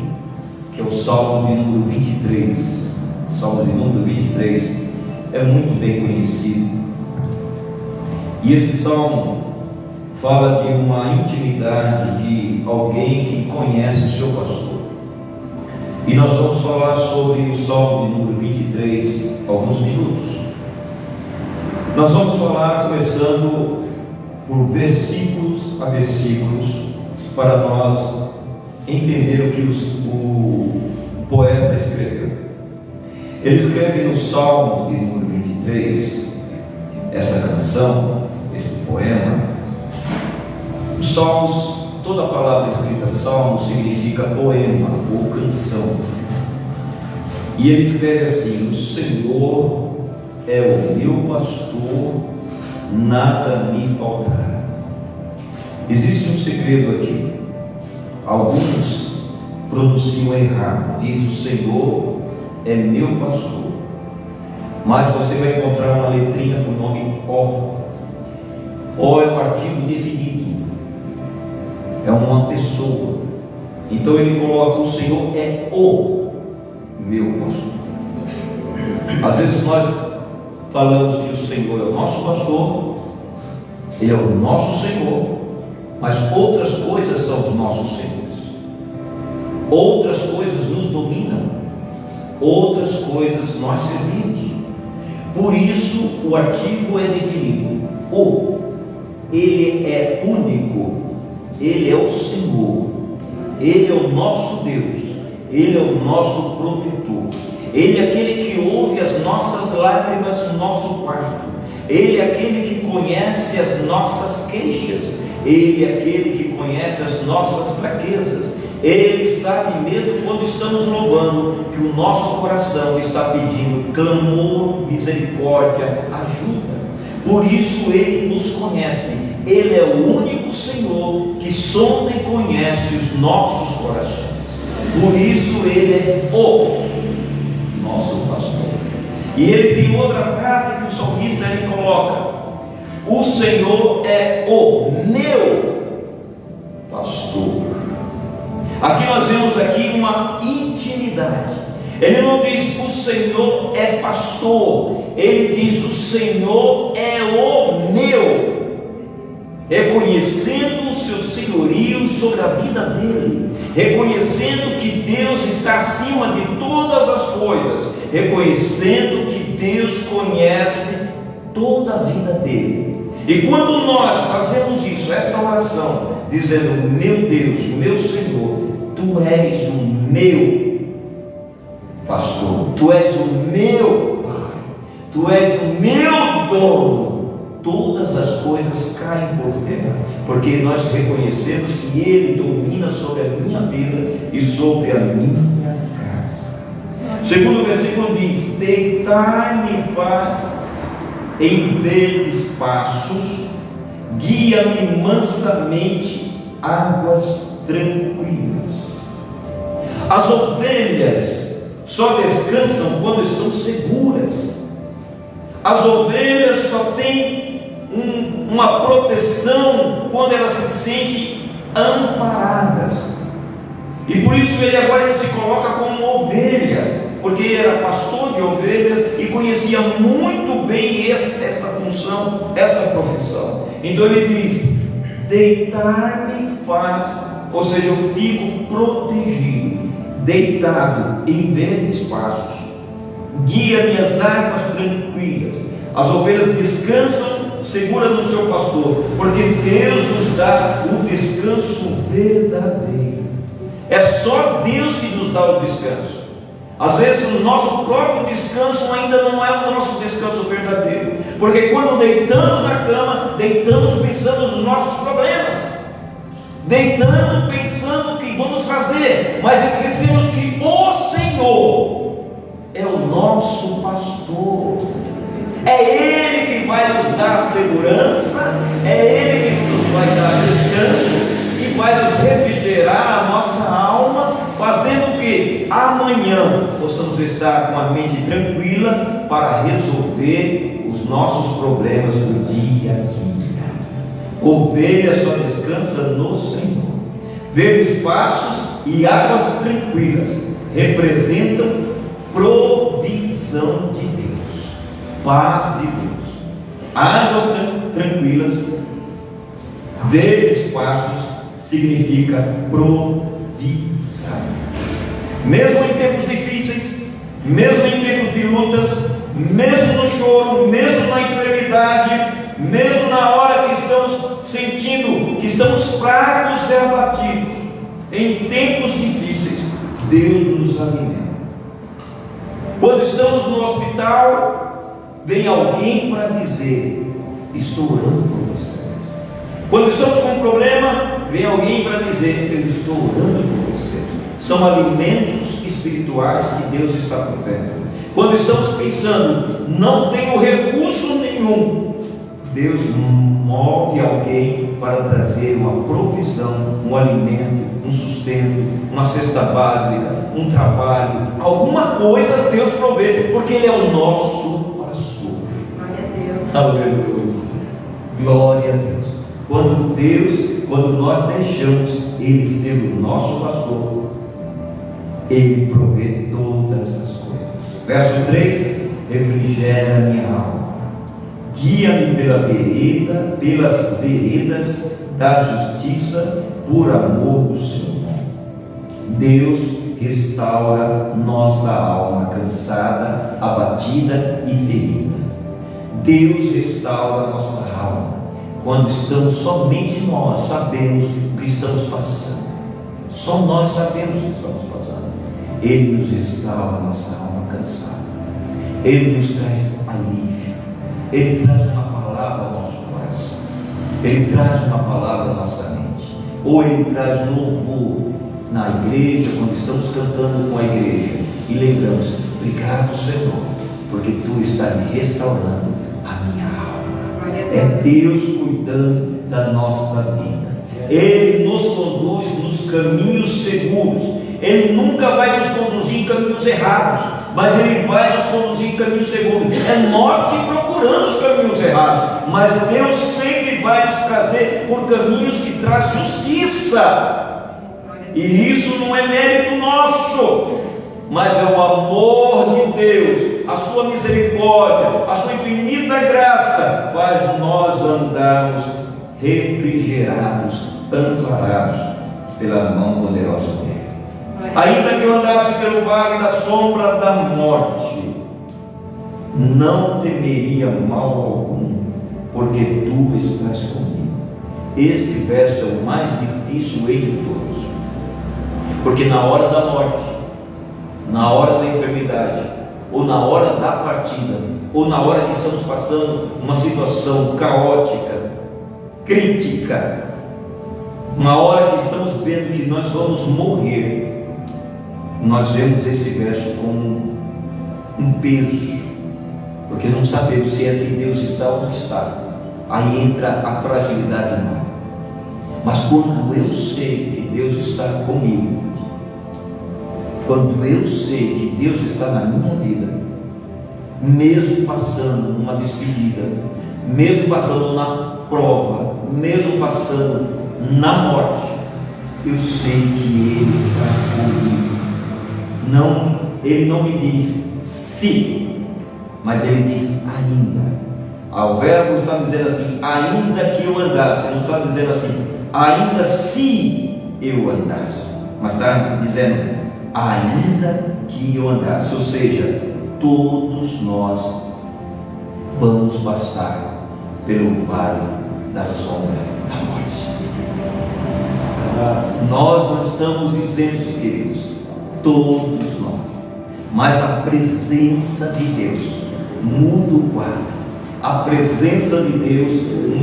S6: que é o Salmo de número 23. Salmo de número 23 é muito bem conhecido. E esse salmo fala de uma intimidade de alguém que conhece o seu pastor. E nós vamos falar sobre o Salmo de número 23 alguns minutos. Nós vamos falar começando por versículos a versículos, para nós entender o que o poeta escreveu. Ele escreve nos Salmos de número 23 essa canção, esse poema. Os Salmos, toda a palavra escrita Salmo significa poema ou canção. E ele escreve assim: o Senhor é o meu pastor, nada me faltará. Existe um segredo aqui. Alguns pronunciam errado. Diz: o Senhor é meu pastor, mas você vai encontrar uma letrinha com o nome O. O é um artigo definido, é uma pessoa. Então ele coloca: o Senhor é o meu pastor. Às vezes nós falamos que o Senhor é o nosso pastor, Ele é o nosso Senhor, mas outras coisas são os nossos senhores, outras coisas nos dominam, outras coisas nós servimos. Por isso o artigo é definido: o. Ele é único, Ele é o Senhor, Ele é o nosso Deus, Ele é o nosso protetor, Ele é aquele que ouve as nossas lágrimas no nosso quarto, Ele é aquele que conhece as nossas queixas, Ele é aquele que conhece as nossas fraquezas. Ele sabe mesmo quando estamos louvando que o nosso coração está pedindo clamor, misericórdia, ajuda. Por isso Ele nos conhece. Ele é o único Senhor que sonda e conhece os nossos corações. Por isso Ele é o nosso pastor. E ele tem outra frase que o salmista ele coloca: o Senhor é o meu pastor. Aqui nós vemos uma intimidade. Ele não diz o Senhor é pastor, ele diz o Senhor é o meu, reconhecendo o seu senhorio sobre a vida dele, reconhecendo que Deus está acima de todas as coisas, reconhecendo que Deus conhece toda a vida dele. E quando nós fazemos isso, esta oração, dizendo: meu Deus, meu Senhor, Tu és o meu pastor, Tu és o meu Pai, Tu és o meu dono, todas as coisas caem por terra, porque nós reconhecemos que Ele domina sobre a minha vida e sobre a minha casa. O segundo versículo diz: deitar-me faz em verdes pastos, guia-me mansamente águas tranquilas. As ovelhas só descansam quando estão seguras. As ovelhas só têm uma proteção quando elas se sentem amparadas. E por isso ele agora se coloca como ovelha, porque ele era pastor de ovelhas e conhecia muito bem esta função, esta profissão. Então ele diz: deitar-me faz, ou seja, eu fico protegido, deitado em verdes pastos, guia-me às águas tranquilas. As ovelhas descansam segura no seu pastor, porque Deus nos dá o descanso verdadeiro. É só Deus que nos dá o descanso. Às vezes o nosso próprio descanso ainda não é o nosso descanso verdadeiro, porque quando deitamos na cama, deitamos pensando nos nossos problemas, deitando pensando o que vamos fazer, mas esquecemos que o Senhor é o nosso pastor. É Ele que vai nos dar segurança, é Ele que nos vai dar descanso e vai nos refrigerar a nossa alma, fazendo que amanhã possamos estar com a mente tranquila para resolver os nossos problemas do dia a dia. Ovelha só descansa no Senhor. Verdes pastos e águas tranquilas representam provisão de Deus, paz de Deus. Águas tranquilas, verdes pastos, significa provisão. Mesmo em tempos difíceis, mesmo em tempos de lutas, mesmo no choro, mesmo na enfermidade, mesmo na hora que estamos sentindo que estamos fracos e abatidos, em tempos difíceis, Deus nos alimenta. Quando estamos no hospital, vem alguém para dizer: estou orando por você. Quando estamos com um problema, vem alguém para dizer: eu estou orando por você. São alimentos espirituais que Deus está provendo. Quando estamos pensando, não tenho recurso nenhum, Deus move alguém para trazer uma provisão, um alimento, um sustento, uma cesta básica, um trabalho, alguma coisa Deus provê, porque Ele é o nosso pastor.
S4: Glória a Deus.
S6: Aleluia. Glória a Deus. Quando nós deixamos Ele ser o nosso pastor, Ele provê todas as coisas. Verso 3: refrigera minha alma, guia-me pelas veredas da justiça, por amor do seu nome. Deus restaura nossa alma cansada, abatida e ferida. Deus restaura nossa alma quando estamos, somente nós sabemos o que estamos passando. Só nós sabemos o que estamos passando. Ele nos restaura a nossa alma cansada. Ele nos traz alívio. Ele traz uma palavra ao nosso coração, Ele traz uma palavra à nossa mente, ou Ele traz louvor na igreja, quando estamos cantando com a igreja e lembramos: obrigado, Senhor, porque Tu está me restaurando a minha alma. É Deus cuidando da nossa vida. Ele nos conduz nos caminhos seguros. Ele nunca vai nos conduzir em caminhos errados, mas Ele vai nos conduzir em caminhos seguros. É nós que procuramos caminhos errados, mas Deus sempre vai nos trazer por caminhos que traz justiça. E isso não é mérito nosso, mas é o amor de Deus, a sua misericórdia, a sua infinita graça faz nós andarmos refrigerados, amparados pela mão poderosa dele. Ainda que eu andasse pelo vale da sombra da morte, não temeria mal algum, porque Tu estás comigo. Este verso é o mais difícil entre todos, porque na hora da morte, na hora da enfermidade, ou na hora da partida, ou na hora que estamos passando uma situação caótica, crítica, uma hora que estamos vendo que nós vamos morrer, nós vemos esse verso como um peso, porque não sabemos se é que Deus está ou não está. Aí entra a fragilidade humana. Mas quando eu sei que Deus está comigo, quando eu sei que Deus está na minha vida, mesmo passando numa despedida, mesmo passando na prova, mesmo passando na morte, eu sei que Ele está comigo. Não, Ele não me diz se, mas Ele diz ainda. O verbo está dizendo assim: ainda que eu andasse, não está dizendo assim, ainda se eu andasse, mas está dizendo, ainda que eu andasse. Ou seja, todos nós vamos passar pelo vale da sombra da morte. Nós não estamos isentos, queridos, todos nós, mas a presença de Deus muda o quadro, a presença de Deus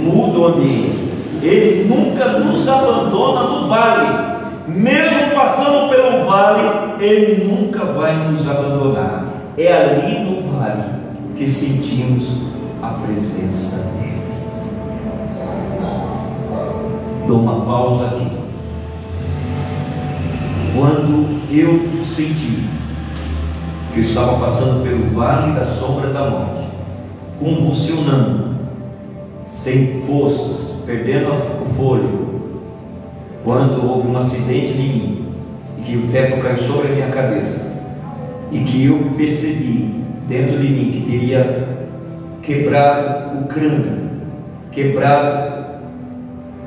S6: muda o ambiente. Ele nunca nos abandona no vale, mesmo passando pelo vale, Ele nunca vai nos abandonar. É ali no vale que sentimos a presença dEle. Dou uma pausa aqui. Quando eu senti que eu estava passando pelo vale da sombra da morte, convulsionando, sem forças, perdendo o fôlego, quando houve um acidente em mim, e que o teto caiu sobre a minha cabeça, e que eu percebi dentro de mim que teria quebrado o crânio, quebrado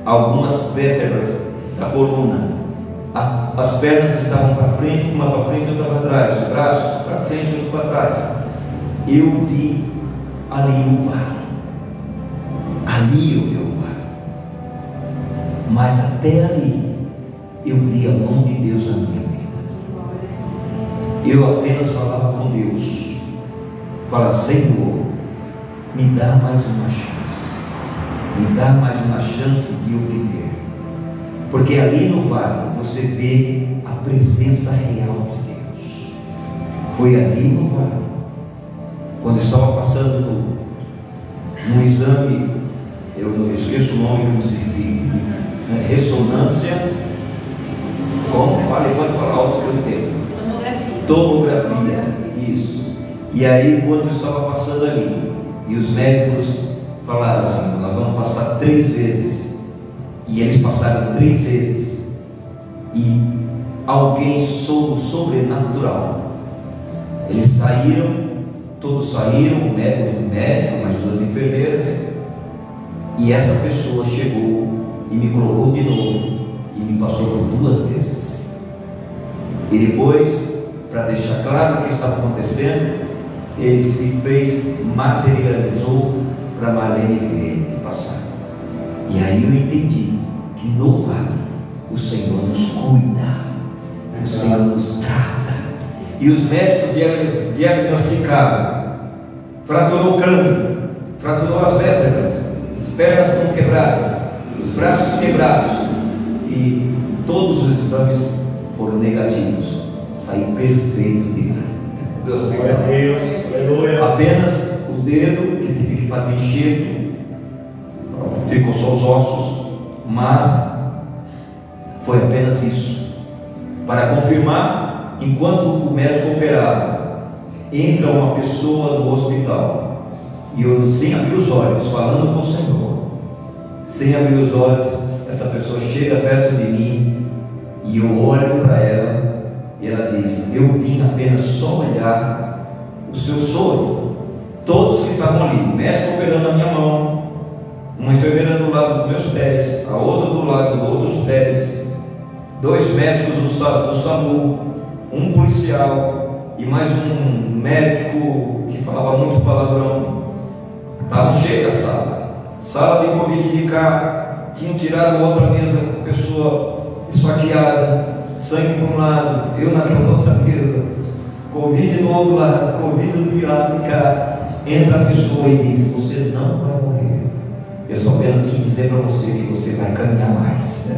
S6: algumas vértebras da coluna, as pernas estavam para frente, uma para frente e outra para trás, os braços para frente e outro para trás. Eu vi ali o vale, ali eu vi o vale, mas até ali eu vi a mão de Deus na minha vida. Eu apenas falava com Deus, falava: Senhor, me dá mais uma chance, me dá mais uma chance de eu viver. Porque ali no vale você vê a presença real de Deus. Foi ali no vale, quando eu estava passando num exame, eu esqueço o nome, como se diz, ressonância, como? Pode falar alto que eu tenho. Tomografia, isso. E aí quando eu estava passando ali, e os médicos falaram assim: nós vamos passar 3 vezes. E eles passaram 3 vezes, e alguém sobrenatural, eles saíram, todos saíram, o médico, mais 2 enfermeiras, e essa pessoa chegou e me colocou de novo e me passou por 2 vezes. E depois, para deixar claro o que estava acontecendo, ele se materializou para Marlene ver e passar. E aí eu entendi que no vale o Senhor nos cuida, o Senhor nos trata. E os médicos diagnosticaram: fraturou o crânio, fraturou as vértebras, as pernas estão quebradas, os braços quebrados, e todos os exames foram negativos. Saiu perfeito de lá. Deus obrigado.
S5: Aleluia.
S6: Apenas o dedo que teve que fazer enxerto, ficou só os ossos, mas foi apenas isso. Para confirmar, enquanto o médico operava, entra uma pessoa no hospital, e eu, sem abrir os olhos, falando com o Senhor, sem abrir os olhos, essa pessoa chega perto de mim, e eu olho para ela, e ela diz: eu vim apenas só olhar o seu soro. Todos que estavam ali, o médico operando a minha mão, uma enfermeira do lado dos meus pés, a outra do lado dos outros pés, 2 médicos do SAMU, um policial e mais um médico que falava muito palavrão. Estava cheia a sala de Covid de cá, tinham tirado outra mesa com pessoa esfaqueada, sangue para um lado, eu naquela outra mesa, Covid do outro lado, Covid do lado de cá. Entra a pessoa e diz: você não vai morrer, eu só apenas vim dizer para você que você vai caminhar mais.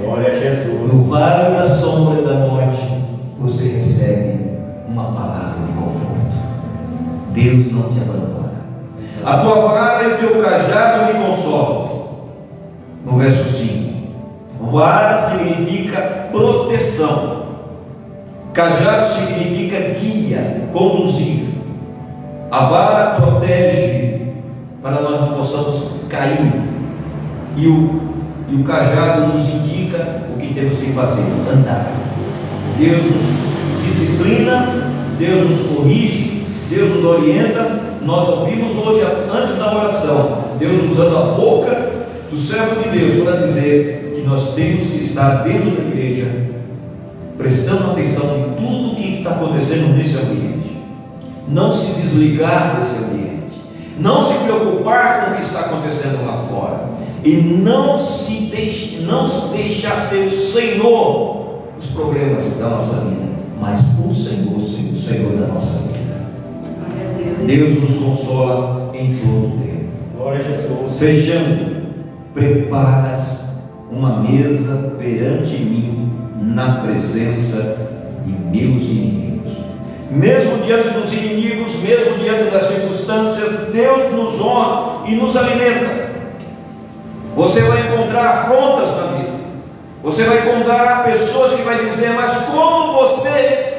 S5: Glória a Jesus.
S6: No vale da sombra da morte, você recebe uma palavra de conforto. Deus não te abandona. A tua vara e o teu cajado me consolam. No verso 5, vara significa proteção, cajado significa guia, conduzir. A vara protege para nós não possamos cair, e o cajado nos indica o que temos que fazer: andar. Deus nos disciplina, Deus nos corrige, Deus nos orienta. Nós ouvimos hoje, antes da oração, Deus usando a boca do servo de Deus para dizer que nós temos que estar dentro da igreja, prestando atenção em tudo o que está acontecendo nesse ambiente, não se desligar desse ambiente, não se preocupar com o que está acontecendo lá fora, e não se deixar ser o Senhor os problemas da nossa vida, mas o Senhor da nossa vida. Deus nos consola em todo o tempo.
S5: Glória a Jesus.
S6: Fechando, preparas uma mesa perante mim na presença de meus inimigos. Mesmo diante dos inimigos, mesmo diante das circunstâncias, Deus nos honra e nos alimenta. Você vai encontrar afrontas na vida, você vai encontrar pessoas que vão dizer: mas como você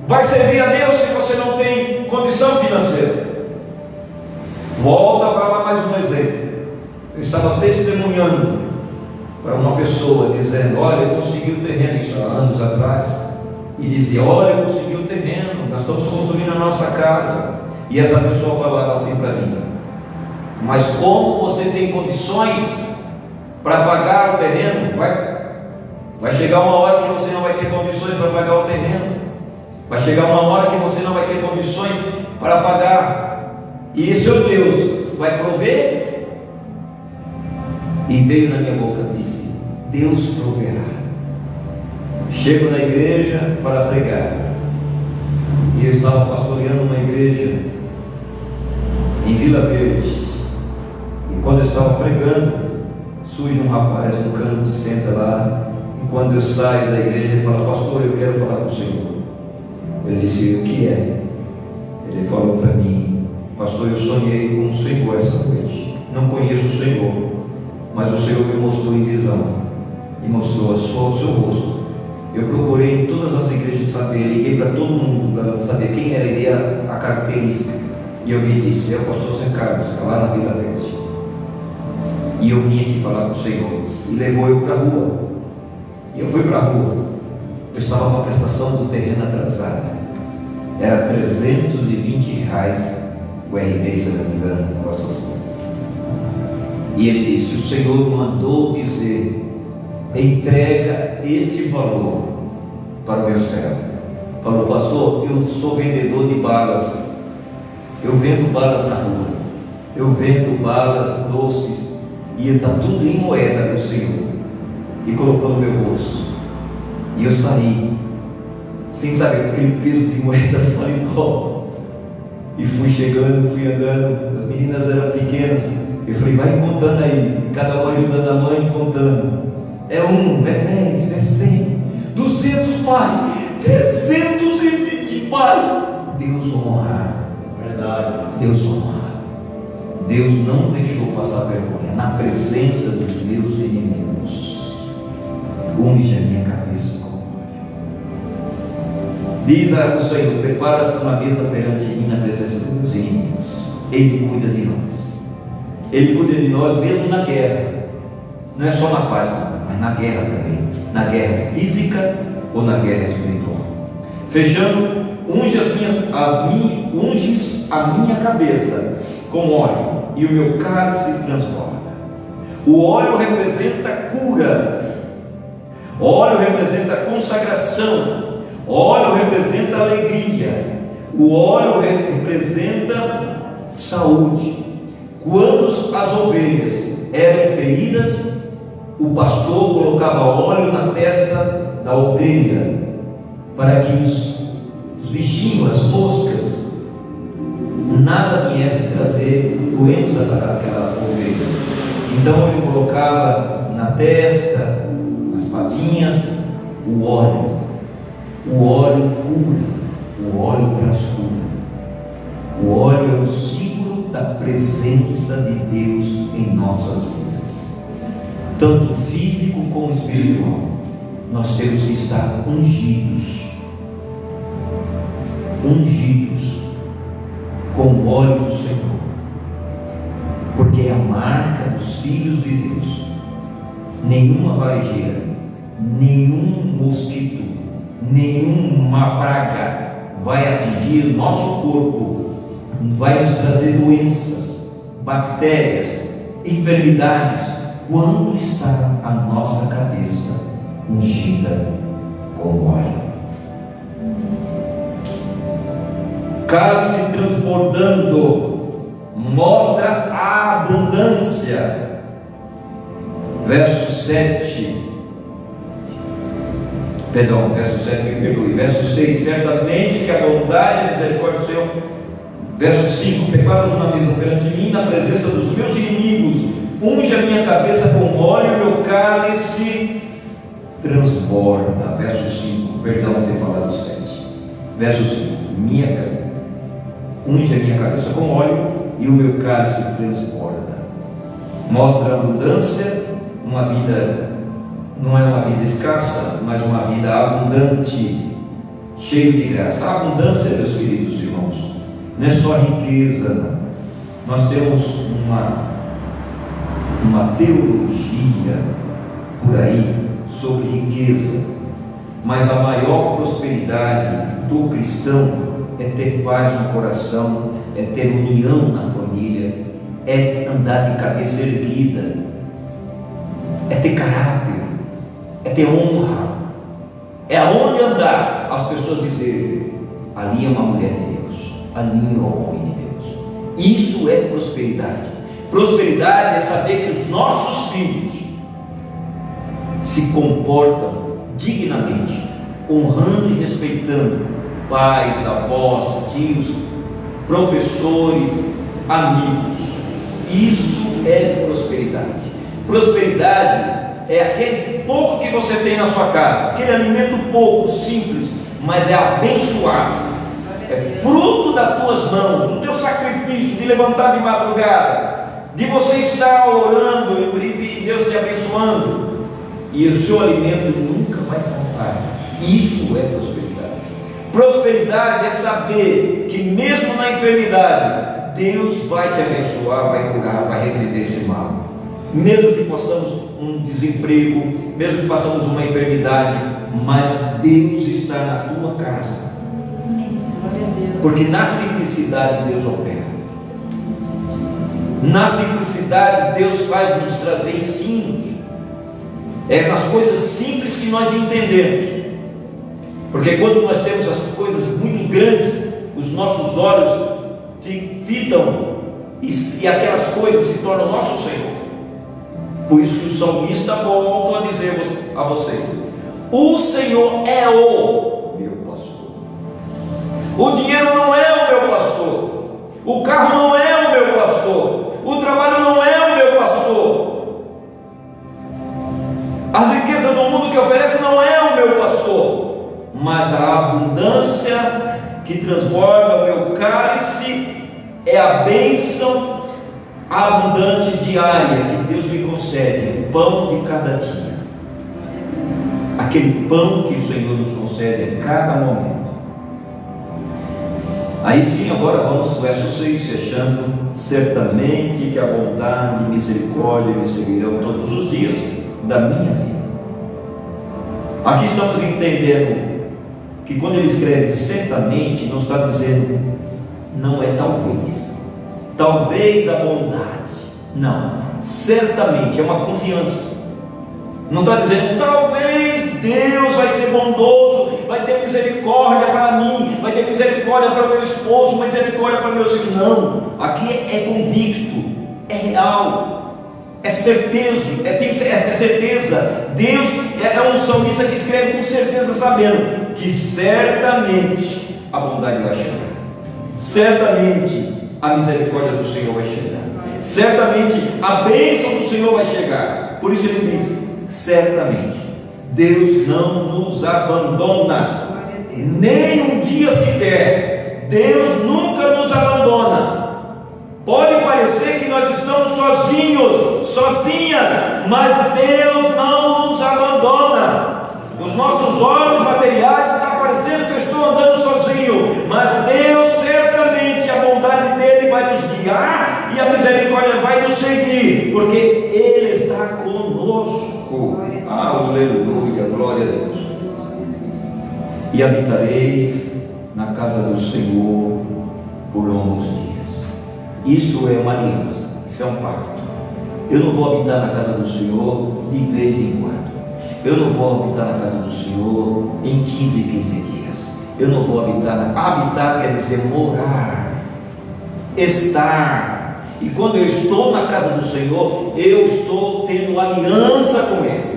S6: vai servir a Deus se você não tem condição financeira? Volta para lá mais um exemplo. Eu estava testemunhando para uma pessoa, dizendo: olha, eu consegui o terreno, isso há anos atrás, e dizia: olha, eu consegui o terreno, nós estamos construindo a nossa casa. E essa pessoa falava assim para mim: mas como você tem condições para pagar o terreno? Vai chegar uma hora que você não vai ter condições para pagar o terreno, vai chegar uma hora que você não vai ter condições para pagar, e seu Deus vai prover. E veio na minha boca, disse: Deus proverá. Chego na igreja para pregar, e eu estava pastoreando uma igreja em Vila Verde, e quando eu estava pregando, surge um rapaz no canto, senta lá, e quando eu saio da igreja, ele fala: pastor, eu quero falar com o Senhor. Eu disse: o que é? Ele falou para mim: pastor, eu sonhei com o Senhor essa noite. Não conheço o Senhor, mas o Senhor me mostrou em visão, e mostrou o seu rosto. Eu procurei em todas as igrejas saber, liguei para todo mundo para saber quem era ele, a característica, e eu vi e disse: é o pastor Zé Carlos, está lá na Vila Verde. E eu vim aqui falar com o Senhor, e levou eu para a rua, e eu fui para a rua. Eu estava com a prestação do terreno atrasada, era R$320 o RB, se eu não me engano, um negócio assim. E ele disse: o Senhor mandou dizer, entrega este valor para o meu servo. Falou: pastor, eu sou vendedor de balas, eu vendo balas na rua, eu vendo balas doces, e está tudo em moeda do Senhor. E colocou no meu bolso, e eu saí sem saber aquele peso de moeda no paletó. E fui chegando, fui andando, as meninas eram pequenas. Eu falei, vai contando aí, e cada uma ajudando a mãe contando. É 1, é 10, é 100, 200, pai, 320, pai. Deus honra.
S5: Verdade.
S6: Deus honra. Deus não deixou passar vergonha na presença dos meus inimigos. Unge a minha cabeça com óleo. Diz o Senhor, prepara-se uma mesa perante mim na presença dos meus inimigos. Ele cuida de nós. Ele cuida de nós mesmo na guerra. Não é só na paz, mas na guerra também. Na guerra física ou na guerra espiritual. Fechando, unges a minha cabeça com óleo, e o meu cálice transborda. O óleo representa cura, o óleo representa consagração, o óleo representa alegria, o óleo representa saúde. Quando as ovelhas eram feridas, o pastor colocava óleo na testa da ovelha, para que os bichinhos, as moscas, nada viesse trazer doença para aquela ovelha. Então ele colocava na testa, nas patinhas, o óleo. O óleo cura, o óleo traz cura. O óleo é o símbolo da presença de Deus em nossas vidas, tanto físico como espiritual. Nós temos que estar ungidos com o óleo do Senhor, porque é a marca dos filhos de Deus. Nenhuma varejeira, nenhum mosquito, nenhuma praga vai atingir o nosso corpo, vai nos trazer doenças, bactérias, enfermidades, quando está a nossa cabeça ungida com óleo. Cálice transbordando mostra a abundância. Verso 7, verso 7, me perdoe. Verso 6, certamente que a bondade e a misericórdia do Senhor. Verso 5, prepara uma mesa perante mim na presença dos meus inimigos, unge a minha cabeça com óleo e meu cálice transborda. Verso 5, perdão ter falado 7. Verso 5, unge a minha cabeça com óleo e o meu cálice transborda. Mostra a abundância, uma vida, não é uma vida escassa, mas uma vida abundante, cheia de graça. A abundância, meus queridos irmãos, não é só riqueza, não. Nós temos uma teologia por aí sobre riqueza, mas a maior prosperidade do cristão é ter paz no coração, é ter união na família, é andar de cabeça erguida, é ter caráter, é ter honra, é aonde andar as pessoas dizerem: ali é uma mulher de Deus, ali é um homem de Deus. Isso é prosperidade. Prosperidade é saber que os nossos filhos se comportam dignamente, honrando e respeitando pais, avós, tios, professores, amigos. Isso é prosperidade. Prosperidade é aquele pouco que você tem na sua casa, aquele alimento pouco, simples, mas é abençoado, é fruto das tuas mãos, do teu sacrifício de levantar de madrugada, de você estar orando e Deus te abençoando, e o seu alimento nunca vai faltar. Isso é prosperidade. Prosperidade é saber que mesmo na enfermidade, Deus vai te abençoar, vai curar, vai repreender esse mal. Mesmo que possamos um desemprego, mesmo que passamos uma enfermidade, mas Deus está na tua casa. Porque na simplicidade Deus opera. Na simplicidade Deus faz nos trazer ensinos. É nas coisas simples que nós entendemos. Porque quando nós temos as coisas muito grandes, os nossos olhos fitam e aquelas coisas se tornam nosso Senhor. Por isso que o salmista volta a dizer a vocês: o Senhor é o meu pastor. O dinheiro não é o meu pastor. O carro não é o meu pastor. O trabalho não é o meu pastor. As riquezas do mundo que oferece não é o meu pastor. Mas a abundância que transborda o meu cálice é a bênção abundante diária que Deus me concede, o pão de cada dia. Aquele pão que o Senhor nos concede a cada momento. Aí sim, agora vamos ao verso 6, fechando. Certamente que a bondade e misericórdia me seguirão todos os dias da minha vida. Aqui estamos entendendo que quando ele escreve certamente, não está dizendo não é talvez a bondade, não, certamente é uma confiança. Não está dizendo talvez Deus vai ser bondoso, vai ter misericórdia para mim, vai ter misericórdia para o meu esposo, misericórdia para meus filhos. Não, aqui é convicto, é real, é certeza, é certeza. Deus é um salmista que escreve com certeza, sabendo que certamente a bondade vai chegar, certamente a misericórdia do Senhor vai chegar, certamente a bênção do Senhor vai chegar. Por isso ele diz: certamente Deus não nos abandona, nem um dia sequer. Deus nunca nos abandona. Pode parecer que nós estamos sozinhos, sozinhas, mas Deus não nos abandona. Os nossos olhos materiais está parecendo que eu estou andando sozinho, mas Deus certamente, a bondade dele vai nos guiar e a misericórdia vai nos seguir, porque Ele está conosco. Aleluia, glória a Deus. E habitarei na casa do Senhor por longos dias. Isso é uma aliança, isso é um pacto. Eu não vou habitar na casa do Senhor de vez em quando. Eu não vou habitar na casa do Senhor em 15 dias. Eu não vou habitar quer dizer morar, estar. E quando eu estou na casa do Senhor, eu estou tendo aliança com Ele.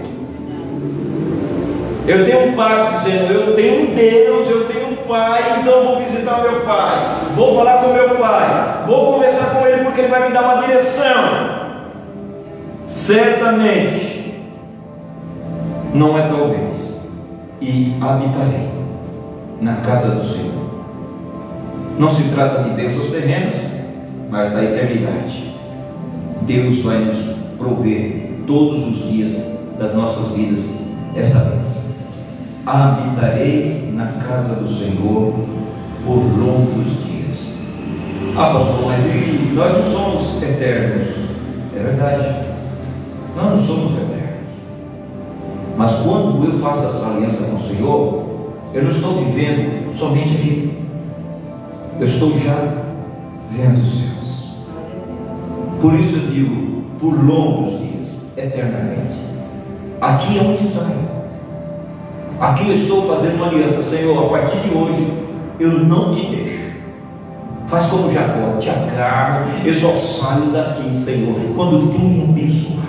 S6: Eu tenho um pacto dizendo: eu tenho um Deus, eu tenho um Pai, então eu vou visitar meu Pai, vou falar com meu Pai, vou conversar com Ele, porque Ele vai me dar uma direção. Certamente, não é talvez, e habitarei na casa do Senhor. Não se trata de bênçãos terrenas, mas da eternidade. Deus vai nos prover todos os dias das nossas vidas essa bênção. Habitarei na casa do Senhor por longos dias. Ah, pastor, mas nós não somos eternos. É verdade, nós não somos eternos. Mas quando eu faço essa aliança com o Senhor, eu não estou vivendo somente aqui, eu estou já vendo os céus. Por isso eu digo, por longos dias, eternamente. Aqui é um ensaio. Aqui eu estou fazendo uma aliança. Senhor, a partir de hoje eu não te deixo. Faz como Jacó, te agarro, eu só saio daqui, Senhor, quando tu me abençoar.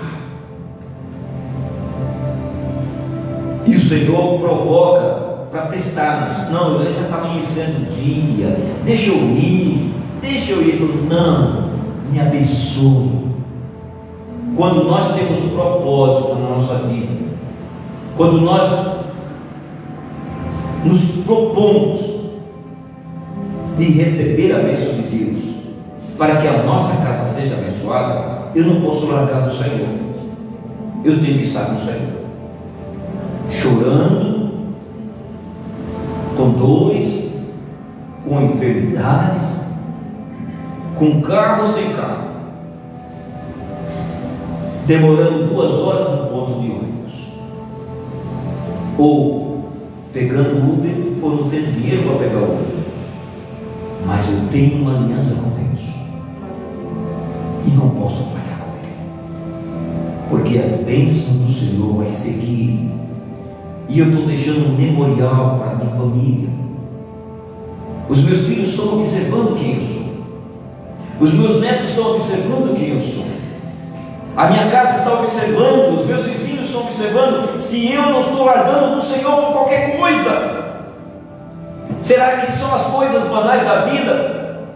S6: E o Senhor provoca para testar-nos. Não, já está amanhecendo o dia, deixa eu ir. Ele falou: não, me abençoe. Quando nós temos um propósito na nossa vida, quando nós nos propomos de receber a bênção de Deus, para que a nossa casa seja abençoada, eu não posso largar do Senhor. Eu tenho que estar com o Senhor, chorando, com dores, com enfermidades, com carro ou sem carro, demorando 2 horas no ponto de ônibus, ou pegando Uber, ou não tendo dinheiro para pegar Uber. Mas eu tenho uma aliança com Deus e não posso falhar com Ele, porque as bênçãos do Senhor vai seguir. E eu estou deixando um memorial para a minha família. Os meus filhos estão observando quem eu sou, os meus netos estão observando quem eu sou, a minha casa está observando, os meus vizinhos estão observando se eu não estou largando do Senhor por qualquer coisa. Será que são as coisas banais da vida?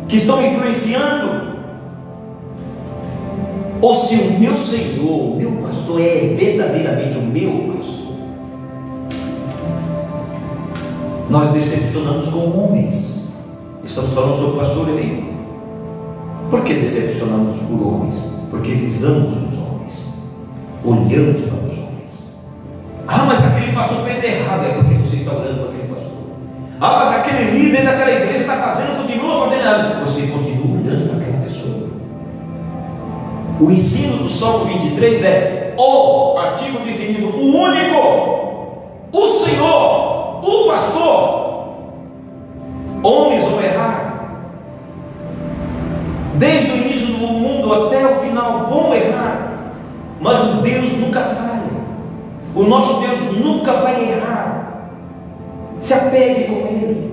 S6: que estão me influenciando, ou se o meu Senhor, o meu pastor é verdadeiramente o meu pastor. Nós decepcionamos com homens. Estamos falando sobre o pastoreio. Por que decepcionamos por homens? Porque visamos os homens, olhamos para os homens. Ah, mas aquele pastor fez errado. É porque você está olhando para aquele pastor. Ah, mas aquele líder daquela igreja está fazendo, continua fazendo errado. Você continua olhando para aquela pessoa. O ensino do Salmo 23 é o artigo definido, o único, o Senhor, o pastor. Homens vão errar, desde o início do mundo até o final vão errar, mas o Deus nunca falha. O nosso Deus nunca vai errar. Se apegue com Ele,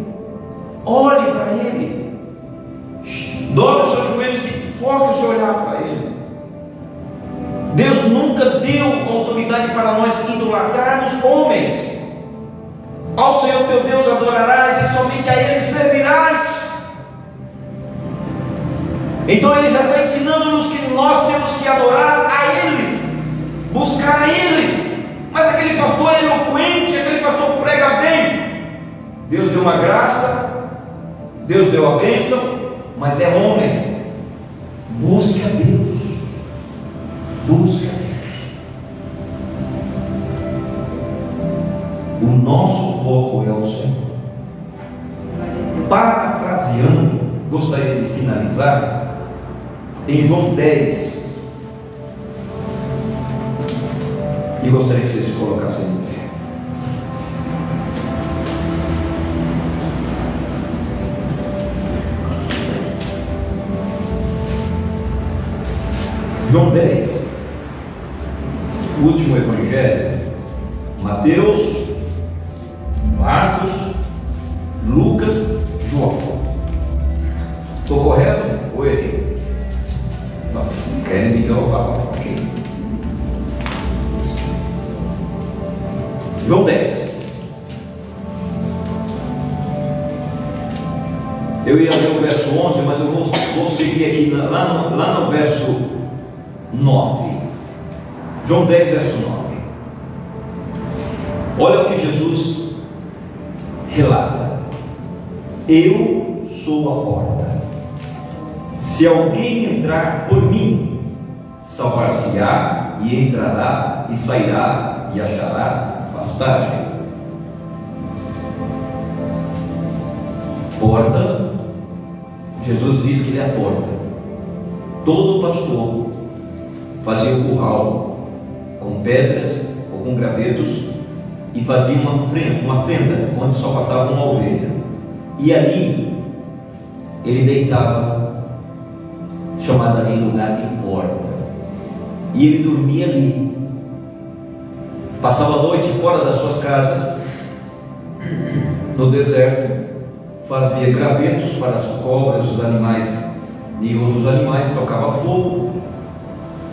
S6: olhe para Ele, dobre os seus joelhos e foque o seu olhar para Ele. Deus nunca deu autoridade para nós idolatrarmos homens. Ao Senhor teu Deus adorarás e somente a Ele servirás. Então Ele já está ensinando-nos que nós temos que adorar a Ele, buscar a Ele. Mas aquele pastor é eloquente, aquele pastor prega bem. Deus deu uma graça, Deus deu a bênção, mas é homem. Busque a Deus. Busque a Deus. O nosso foco é o Senhor. Parafraseando, gostaria de finalizar em João 10. E gostaria que vocês se colocassem em pé. João 10, o último evangelho, Mateus, Marcos, Lucas, João. Estou correto ou errei? Não, querem me derrubar. Ok. João 10. Eu ia ler o verso 11, mas eu vou seguir aqui lá no verso 9. João 10, verso 9. Olha o que Jesus relata: eu sou a porta. Se alguém entrar por mim, salvar-se-á, e entrará e sairá e achará pastagem. Porta, Jesus diz que ele é a porta. Todo pastor fazia um curral com pedras ou com gravetos e fazia uma fenda onde só passava uma ovelha, e ali ele deitava, chamado ali lugar de porta, e ele dormia ali, passava a noite fora das suas casas no deserto, fazia gravetos para as cobras, os animais e outros animais, tocava fogo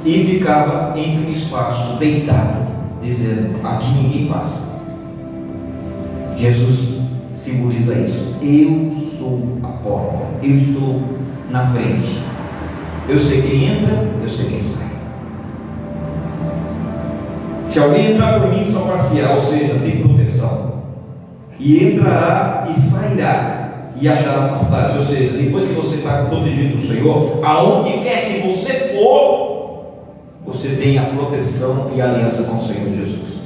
S6: e ficava entre um espaço deitado, dizendo: aqui ninguém passa. Jesus simboliza isso. Eu sou a porta, eu estou na frente, eu sei quem entra, eu sei quem sai. Se alguém entrar por mim, salvar-se-á, ou seja, tem proteção, e entrará e sairá e achará pastagem. Ou seja, depois que você está protegido do Senhor, aonde quer que você for, você tem a proteção e a aliança com o Senhor Jesus.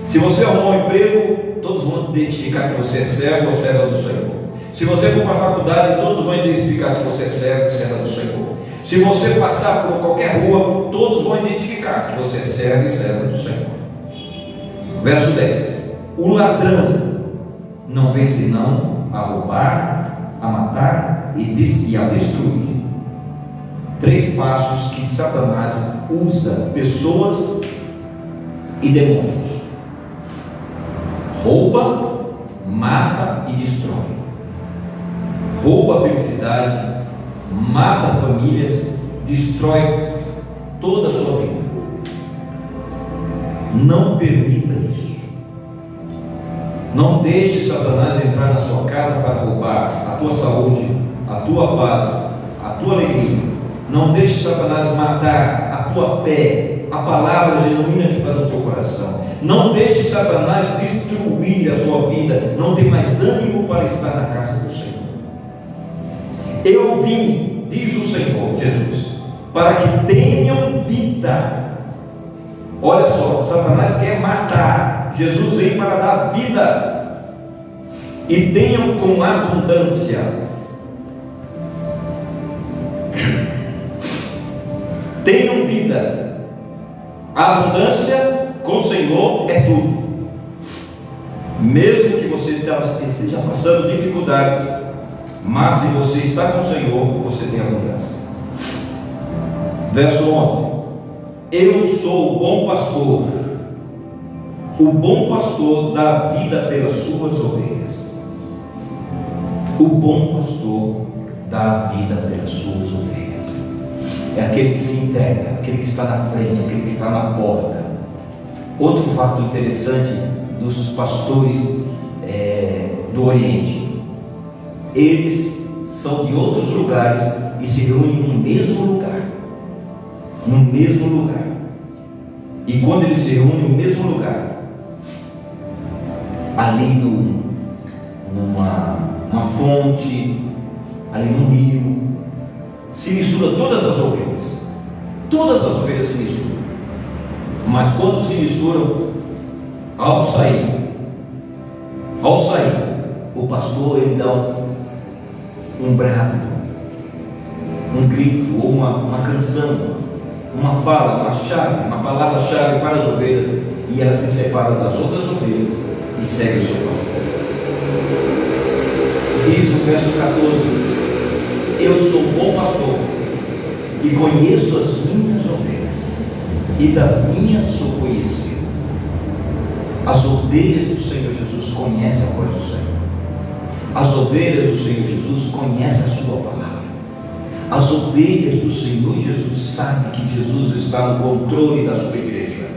S6: Se você arrumar um emprego, todos vão identificar que você é servo ou serva do Senhor. Se você for para a faculdade, todos vão identificar que você é servo ou serva do Senhor. Se você passar por qualquer rua, todos vão identificar que você é servo e serva do Senhor. Verso 10: o ladrão não vem senão a roubar, a matar e a destruir. 3 passos que Satanás usa pessoas e demônios: rouba, mata e destrói. Rouba a felicidade, mata famílias, destrói toda a sua vida. Não permita isso. Não deixe Satanás entrar na sua casa para roubar a tua saúde, a tua paz, a tua alegria. Não deixe Satanás matar a tua fé, a palavra genuína que está no teu coração. Não deixe Satanás destruir a sua vida, não tem mais ânimo para estar na casa do Senhor. Eu vim, diz o Senhor Jesus, para que tenham vida. Olha só, Satanás quer matar, Jesus veio para dar vida, e tenham com abundância. Tenham vida. A abundância com o Senhor é tudo. Mesmo que você esteja passando dificuldades, mas se você está com o Senhor, você tem abundância. Verso 11: eu sou o bom pastor. O bom pastor dá vida pelas suas ovelhas. O bom pastor dá vida pelas suas ovelhas. É aquele que se entrega, aquele que está na frente, aquele que está na porta. Outro fato interessante dos pastores do Oriente: eles são de outros lugares e se reúnem no mesmo lugar. No mesmo lugar. E quando eles se reúnem no mesmo lugar, ali numa fonte, ali no rio, se mistura todas as ovelhas. Todas as ovelhas se misturam. Mas quando se misturam, ao sair, o pastor ele dá um brado, um grito, ou uma canção, uma fala, uma chave, uma palavra-chave para as ovelhas, e elas se separam das outras ovelhas e seguem o seu pastor. Diz o verso 14: eu sou um bom pastor e conheço as minhas ovelhas, e das minhas sou conhecido. As ovelhas do Senhor Jesus conhecem a voz do Senhor. As ovelhas do Senhor Jesus conhecem a sua palavra. As ovelhas do Senhor Jesus sabem que Jesus está no controle da sua igreja.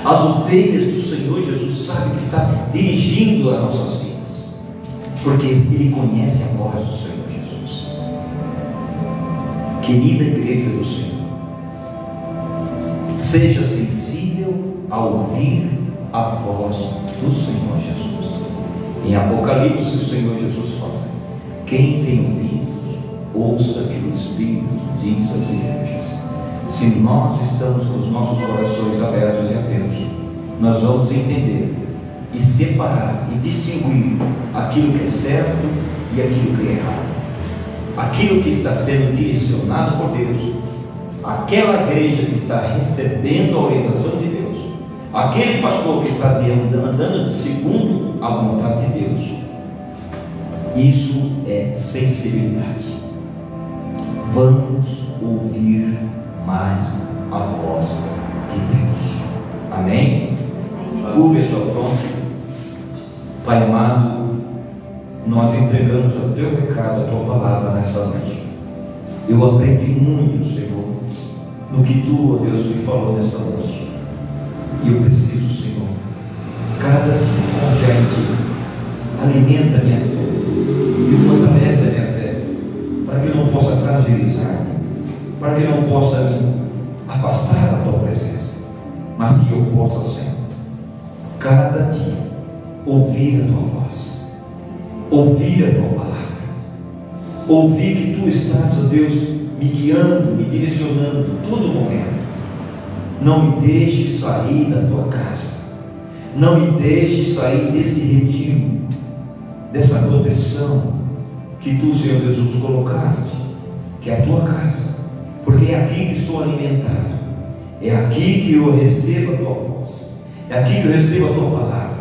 S6: As ovelhas do Senhor Jesus sabem que está dirigindo as nossas vidas, porque Ele conhece a voz do Senhor Jesus. Querida igreja do Senhor, seja sensível a ouvir a voz do Senhor Jesus. Em Apocalipse o Senhor Jesus fala: quem tem ouvidos, ouça que o Espírito diz às igrejas. Se nós estamos com os nossos corações abertos e atentos, nós vamos entender e separar e distinguir aquilo que é certo e aquilo que é errado, aquilo que está sendo direcionado por Deus, aquela igreja que está recebendo a orientação de Deus, aquele pastor que está andando segundo a vontade de Deus. Isso é sensibilidade. Vamos ouvir mais a voz de Deus. Amém? Curve a sua fronte. Pai amado, nós entregamos o teu recado, a tua palavra nessa noite. Eu aprendi muito, Senhor, no que tu, ó Deus, me falou nessa noite. E eu preciso, Senhor, cada dia confiar em ti. Alimenta a minha fé e fortalece a minha fé, para que eu não possa fragilizar-me, para que eu não possa me afastar da tua presença, mas que eu possa, Senhor, cada dia ouvir a tua voz, ouvir a tua palavra, ouvir que tu estás, ó Deus, me guiando, me direcionando em todo momento. Não me deixe sair da tua casa, não me deixe sair desse retiro, dessa proteção que tu, Senhor Jesus, colocaste, que é a tua casa, porque é aqui que sou alimentado, é aqui que eu recebo a tua voz, é aqui que eu recebo a tua palavra,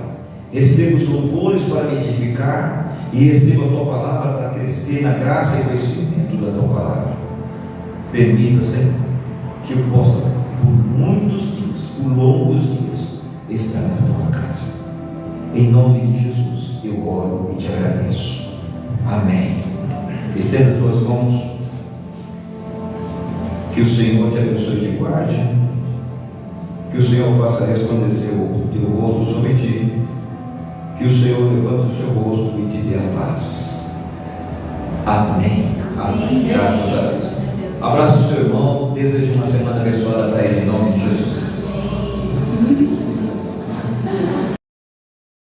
S6: recebo os louvores para me edificar e recebo a tua palavra para crescer na graça e conhecimento da tua palavra. Permita, Senhor, que eu possa, por muitos dias, por longos dias, estar na tua casa. Em nome de Jesus eu oro e te agradeço. Amém. Estenda as tuas mãos. Que o Senhor te abençoe e te guarde. Que o Senhor faça resplandecer o teu rosto sobre ti. Que o Senhor levante o seu rosto e te dê a paz. Amém. Amém. Graças a Deus. Abraça o seu irmão, desejo uma semana abençoada para ele, em nome de Jesus.